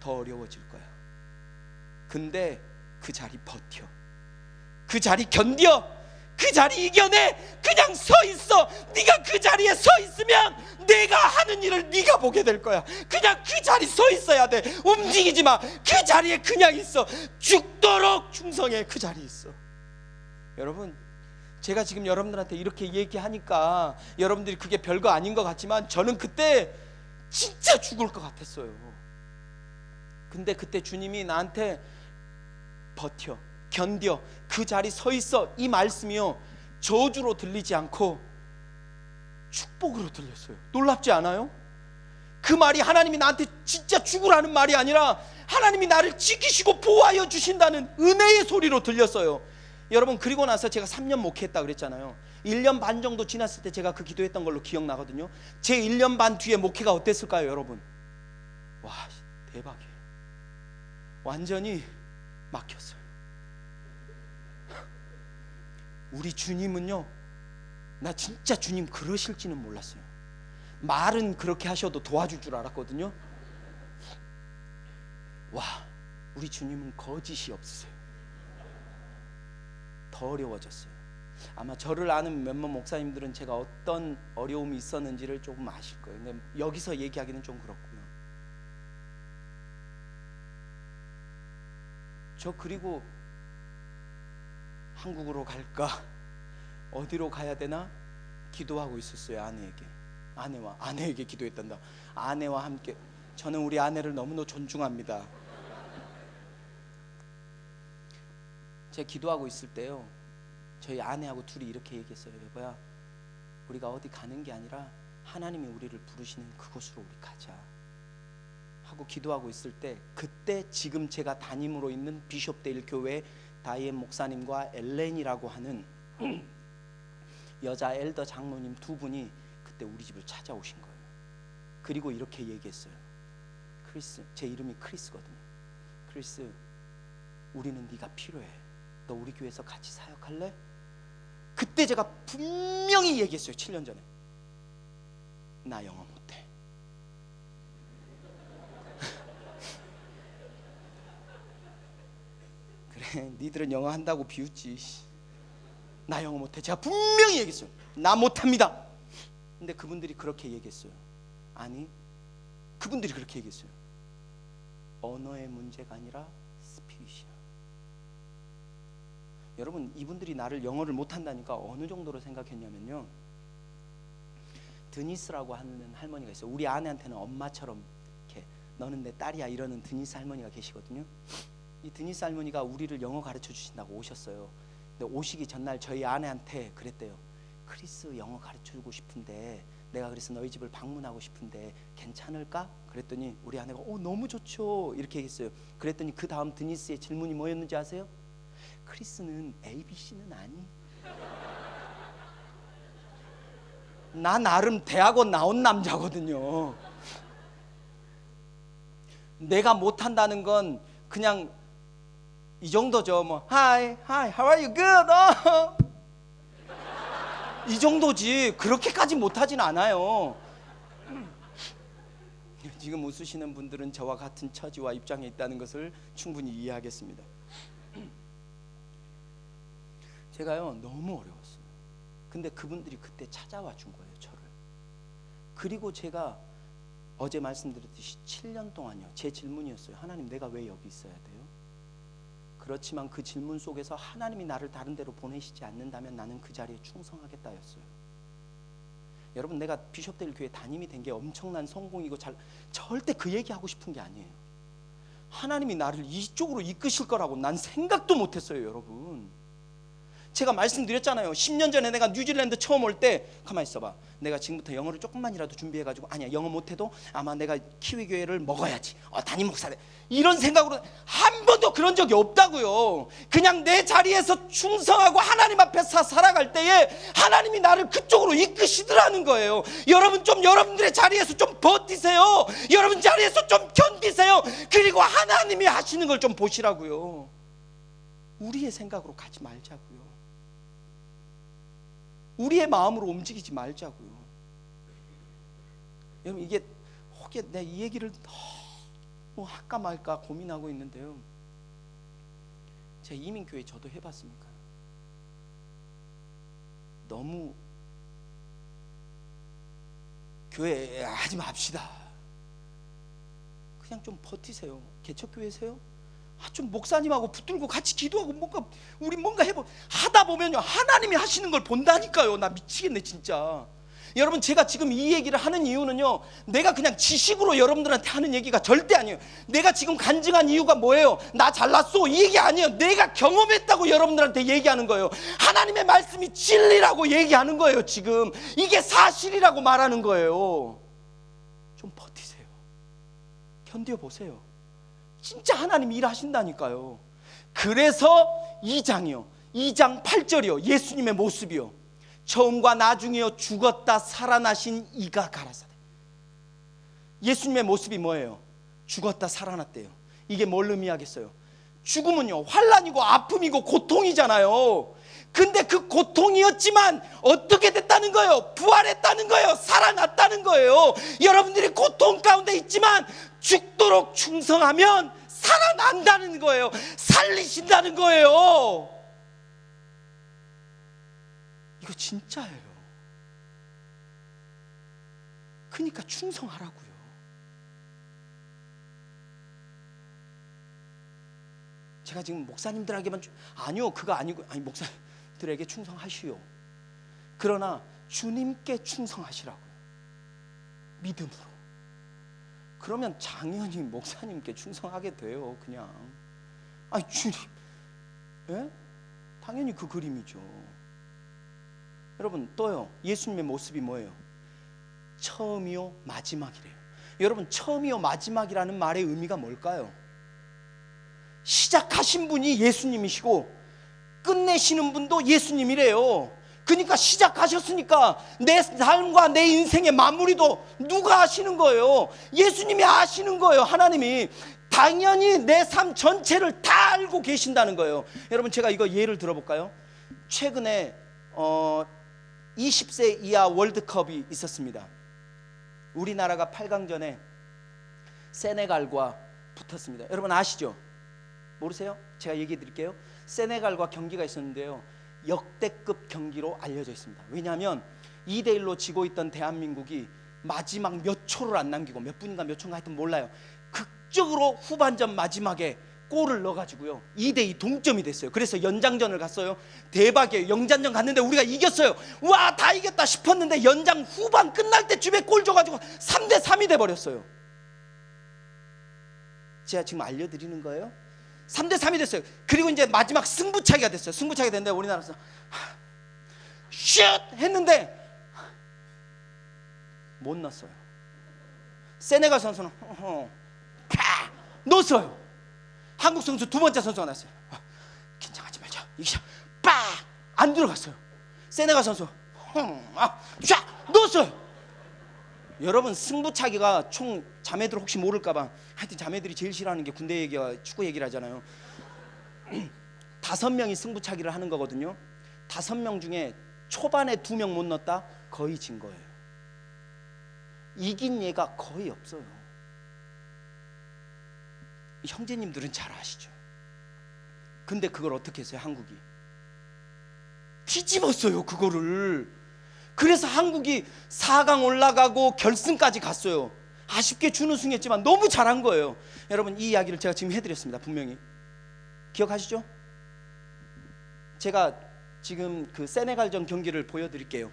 더 어려워질 거야. 근데 그 자리 버텨. 그 자리 견뎌. 그 자리 이겨내. 그냥 서 있어. 네가 그 자리에 서 있으면 내가 하는 일을 네가 보게 될 거야. 그냥 그 자리 서 있어야 돼. 움직이지 마. 그 자리에 그냥 있어. 죽도록 충성해. 그 자리에 있어. 여러분, 제가 지금 여러분들한테 이렇게 얘기하니까 여러분들이 그게 별거 아닌 것 같지만, 저는 그때 진짜 죽을 것 같았어요. 근데 그때 주님이 나한테 버텨, 견뎌, 그 자리 서 있어, 이 말씀이요, 저주로 들리지 않고 축복으로 들렸어요. 놀랍지 않아요? 그 말이 하나님이 나한테 진짜 죽으라는 말이 아니라 하나님이 나를 지키시고 보호하여 주신다는 은혜의 소리로 들렸어요. 여러분, 그리고 나서 제가 3년 목회했다 그랬잖아요. 1년 반 정도 지났을 때 제가 그 기도했던 걸로 기억나거든요. 제 1년 반 뒤에 목회가 어땠을까요, 여러분? 와, 대박이에요. 완전히 막혔어요. 우리 주님은요, 나 진짜 주님 그러실지는 몰랐어요. 말은 그렇게 하셔도 도와줄 줄 알았거든요. 와, 우리 주님은 거짓이 없으세요. 더 어려워졌어요. 아마 저를 아는 몇몇 목사님들은 제가 어떤 어려움이 있었는지를 조금 아실 거예요. 근데 여기서 얘기하기는 좀 그렇고요. 저 그리고 한국으로 갈까, 어디로 가야 되나 기도하고 있었어요. 아내에게 기도했단다. 아내와 함께. 저는 우리 아내를 너무나 존중합니다. 제가 기도하고 있을 때요, 저희 아내하고 둘이 이렇게 얘기했어요. 여보야, 우리가 어디 가는 게 아니라 하나님이 우리를 부르시는 그곳으로 우리 가자 하고 기도하고 있을 때, 그때 지금 제가 담임으로 있는 비숍데일 교회 다이앤 목사님과 엘렌이라고 하는 여자 엘더 장로님 두 분이 그때 우리 집을 찾아오신 거예요. 그리고 이렇게 얘기했어요. 크리스, 제 이름이 크리스거든요. 크리스, 우리는 네가 필요해. 너 우리 교회에서 같이 사역할래? 그때 제가 분명히 얘기했어요. 7년 전에. 나 영어 못해. 그래, 니들은 영어 한다고 비웃지. 나 영어 못해. 제가 분명히 얘기했어요. 나 못합니다. 근데 그분들이 그렇게 얘기했어요. 아니, 그분들이 그렇게 얘기했어요. 언어의 문제가 아니라 스피릿이야. 여러분, 이분들이 나를 영어를 못한다니까 어느 정도로 생각했냐면요, 드니스라고 하는 할머니가 있어요. 우리 아내한테는 엄마처럼 이렇게 너는 내 딸이야 이러는 드니스 할머니가 계시거든요. 이 드니스 할머니가 우리를 영어 가르쳐 주신다고 오셨어요. 근데 오시기 전날 저희 아내한테 그랬대요. 크리스 영어 가르쳐주고 싶은데 내가 그래서 너희 집을 방문하고 싶은데 괜찮을까? 그랬더니 우리 아내가 너무 좋죠 이렇게 얘기했어요. 그랬더니 그 다음 드니스의 질문이 뭐였는지 아세요? 크리스는 ABC는 아니? 나 나름 대학원 나온 남자거든요. 내가 못한다는 건 그냥 이 정도죠. 뭐 Hi, how are you? Good. 이 정도지 그렇게까지 못하진 않아요. 지금 웃으시는 분들은 저와 같은 처지와 입장에 있다는 것을 충분히 이해하겠습니다. 제가요 너무 어려웠어요. 근데 그분들이 그때 찾아와 준 거예요, 저를. 그리고 제가 어제 말씀드렸듯이 7년 동안요 제 질문이었어요. 하나님, 내가 왜 여기 있어야 돼요? 그렇지만 그 질문 속에서 하나님이 나를 다른 데로 보내시지 않는다면 나는 그 자리에 충성하겠다였어요. 여러분, 내가 비숍데일 교회 담임이 된 게 엄청난 성공이고 절대 그 얘기하고 싶은 게 아니에요. 하나님이 나를 이쪽으로 이끄실 거라고 난 생각도 못했어요. 여러분, 제가 말씀드렸잖아요. 10년 전에 내가 뉴질랜드 처음 올 때 가만히 있어봐, 내가 지금부터 영어를 조금만이라도 준비해가지고 아니야 영어 못해도 아마 내가 키위 교회를 먹어야지, 담임 목사 돼, 이런 생각으로 한 번도 그런 적이 없다고요. 그냥 내 자리에서 충성하고 하나님 앞에서 살아갈 때에 하나님이 나를 그쪽으로 이끄시더라는 거예요. 여러분, 좀 여러분들의 자리에서 좀 버티세요. 여러분 자리에서 좀 견디세요. 그리고 하나님이 하시는 걸 좀 보시라고요. 우리의 생각으로 가지 말자고요. 우리의 마음으로 움직이지 말자고요. 여러분, 이게 혹여 내가 이 얘기를 너무 할까 말까 고민하고 있는데요, 제가 이민교회 저도 해봤으니까 너무 교회 하지 맙시다. 그냥 좀 버티세요. 개척교회세요? 좀 목사님하고 붙들고 같이 기도하고 우리 뭔가 하다 보면요 하나님이 하시는 걸 본다니까요. 나 미치겠네 진짜. 여러분, 제가 지금 이 얘기를 하는 이유는요, 내가 그냥 지식으로 여러분들한테 하는 얘기가 절대 아니에요. 내가 지금 간증한 이유가 뭐예요? 나 잘났어 이 얘기 아니에요. 내가 경험했다고 여러분들한테 얘기하는 거예요. 하나님의 말씀이 진리라고 얘기하는 거예요. 지금 이게 사실이라고 말하는 거예요. 좀 버티세요. 견뎌보세요. 진짜 하나님이 일하신다니까요. 그래서 2장이요 2장 8절이요 예수님의 모습이요, 처음과 나중이요 죽었다 살아나신 이가 가라사대. 예수님의 모습이 뭐예요? 죽었다 살아났대요. 이게 뭘 의미하겠어요? 죽음은요 환난이고 아픔이고 고통이잖아요. 근데 그 고통이었지만 어떻게 됐다는 거예요? 부활했다는 거예요. 살아났다는 거예요. 여러분들이 고통 가운데 있지만 죽도록 충성하면 살아난다는 거예요. 살리신다는 거예요. 이거 진짜예요. 그러니까 충성하라고요. 제가 지금 목사님들에게만 아니요 그거 아니고, 목사님들에게 충성하시오. 그러나 주님께 충성하시라고요. 믿음으로. 그러면 당연히 목사님께 충성하게 돼요. 그냥 주님, 예? 당연히 그 그림이죠. 여러분, 또요 예수님의 모습이 뭐예요? 처음이요 마지막이래요. 여러분, 처음이요 마지막이라는 말의 의미가 뭘까요? 시작하신 분이 예수님이시고 끝내시는 분도 예수님이래요. 그러니까 시작하셨으니까 내 삶과 내 인생의 마무리도 누가 하시는 거예요? 예수님이 하시는 거예요. 하나님이 당연히 내 삶 전체를 다 알고 계신다는 거예요. 여러분, 제가 이거 예를 들어볼까요? 최근에 20세 이하 월드컵이 있었습니다. 우리나라가 8강전에 세네갈과 붙었습니다. 여러분 아시죠? 모르세요? 제가 얘기해 드릴게요. 세네갈과 경기가 있었는데요 역대급 경기로 알려져 있습니다. 왜냐하면 2대1로 지고 있던 대한민국이 마지막 몇 초를 안 남기고, 몇 분인가 몇 초인가 하여튼 몰라요, 극적으로 후반전 마지막에 골을 넣어가지고요 2대2 동점이 됐어요. 그래서 연장전을 갔어요. 대박이에요. 연장전 갔는데 우리가 이겼어요. 와, 다 이겼다 싶었는데 연장 후반 끝날 때쯤에 골 줘가지고 3대3이 돼버렸어요. 제가 지금 알려드리는 거예요. 3대3이 됐어요. 그리고 이제 마지막 승부차기가 됐어요. 승부차기가 됐는데 우리나라에서 슛 했는데 못 넣었어요. 세네갈 선수는 넣었어요. 한국 선수 두 번째 선수가 났어요. 긴장하지 말자, 이기자, 안 들어갔어요. 세네갈 선수 쫙 넣었어요. 여러분, 승부차기가 총, 자매들 혹시 모를까봐, 하여튼 자매들이 제일 싫어하는 게 군대 얘기와 축구 얘기를 하잖아요. 5명이 승부차기를 하는 거거든요. 5명 중에 초반에 2명 못 넣었다? 거의 진 거예요. 이긴 예가 거의 없어요. 형제님들은 잘 아시죠? 근데 그걸 어떻게 했어요? 한국이 뒤집었어요, 그거를. 그래서 한국이 4강 올라가고 결승까지 갔어요. 아쉽게 준우승했지만 너무 잘한 거예요. 여러분, 이 이야기를 제가 지금 해드렸습니다. 분명히 기억하시죠? 제가 지금 그 세네갈전 경기를 보여드릴게요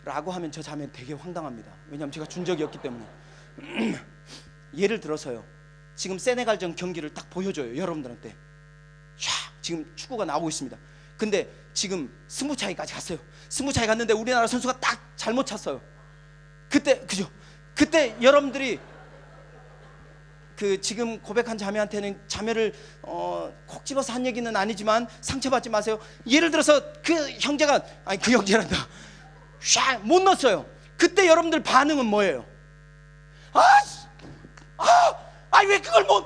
라고 하면 저 자매 되게 황당합니다. 왜냐하면 제가 준 적이 없기 때문에. 예를 들어서요, 지금 세네갈전 경기를 딱 보여줘요, 여러분들한테. 지금 축구가 나오고 있습니다. 근데 지금 승부차기까지 갔어요. 승부차기 갔는데 우리나라 선수가 딱 잘못 찼어요. 그때, 그죠? 그때 여러분들이 그 지금 고백한 자매한테는, 자매를 콕 집어서 한 얘기는 아니지만 상처받지 마세요. 예를 들어서 그 형제가, 아니 그 형제란다, 못 넣었어요. 그때 여러분들 반응은 뭐예요? 왜 그걸 못,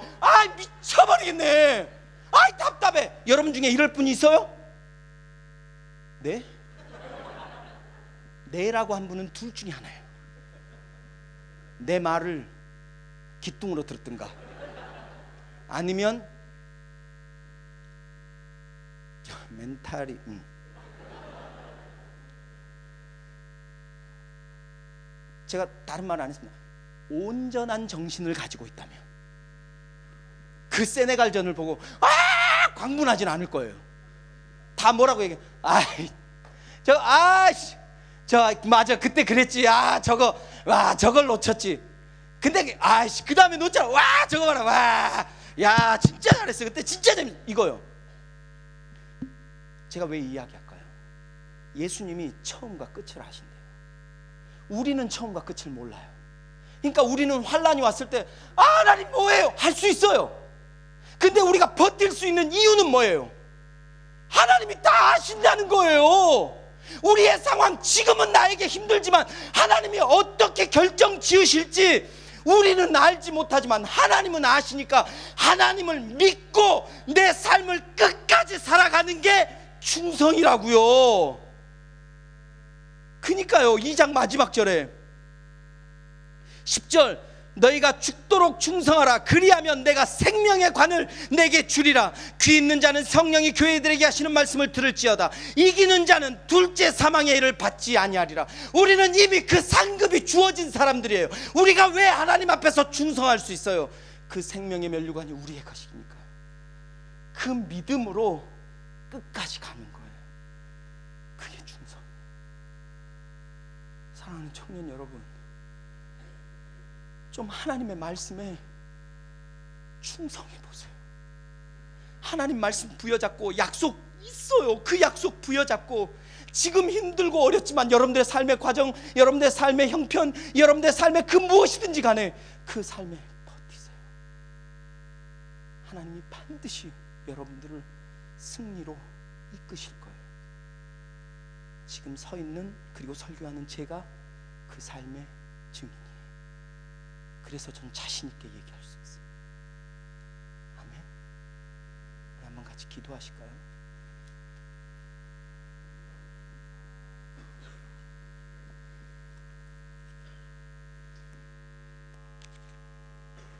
미쳐버리겠네, 답답해. 여러분 중에 이럴 분이 있어요? 네? 네라고 한 분은 둘 중에 하나예요. 내 말을 귓등으로 들었든가, 아니면 멘탈이 제가 다른 말 안 했습니다. 온전한 정신을 가지고 있다면 그 세네갈전을 보고 광분하진 않을 거예요. 다 뭐라고 얘기해? 맞아, 그때 그랬지. 저걸 놓쳤지. 근데 그 다음에 놓잖아. 저거 봐라. 야, 진짜 잘했어. 그때 진짜 이거요. 제가 왜 이야기할까요? 예수님이 처음과 끝을 아신대요. 우리는 처음과 끝을 몰라요. 그러니까 우리는 환란이 왔을 때 하나님 뭐예요? 할 수 있어요. 근데 우리가 버틸 수 있는 이유는 뭐예요? 하나님이 다 아신다는 거예요. 우리의 상황, 지금은 나에게 힘들지만 하나님이 어떻게 결정 지으실지 우리는 알지 못하지만 하나님은 아시니까 하나님을 믿고 내 삶을 끝까지 살아가는 게 충성이라고요. 그러니까요, 2장 마지막 절에 10절, 너희가 죽도록 충성하라. 그리하면 내가 생명의 관을 내게 주리라. 귀 있는 자는 성령이 교회들에게 하시는 말씀을 들을지어다. 이기는 자는 둘째 사망의 일을 받지 아니하리라. 우리는 이미 그 상급이 주어진 사람들이에요. 우리가 왜 하나님 앞에서 충성할 수 있어요? 그 생명의 면류관이 우리의 것이니까. 그 믿음으로 끝까지 가는 거예요. 그게 충성. 사랑하는 청년 여러분, 좀 하나님의 말씀에 충성해 보세요. 하나님 말씀 부여잡고, 약속 있어요. 그 약속 부여잡고, 지금 힘들고 어렵지만 여러분들의 삶의 과정, 여러분들의 삶의 형편, 여러분들의 삶의 그 무엇이든지 간에 그 삶에 버티세요. 하나님이 반드시 여러분들을 승리로 이끄실 거예요. 지금 서 있는, 그리고 설교하는 제가 그 삶의 증인이에요. 그래서 전 자신 있게 얘기할 수 있어요. 아멘. 우리 한번 같이 기도하실까요?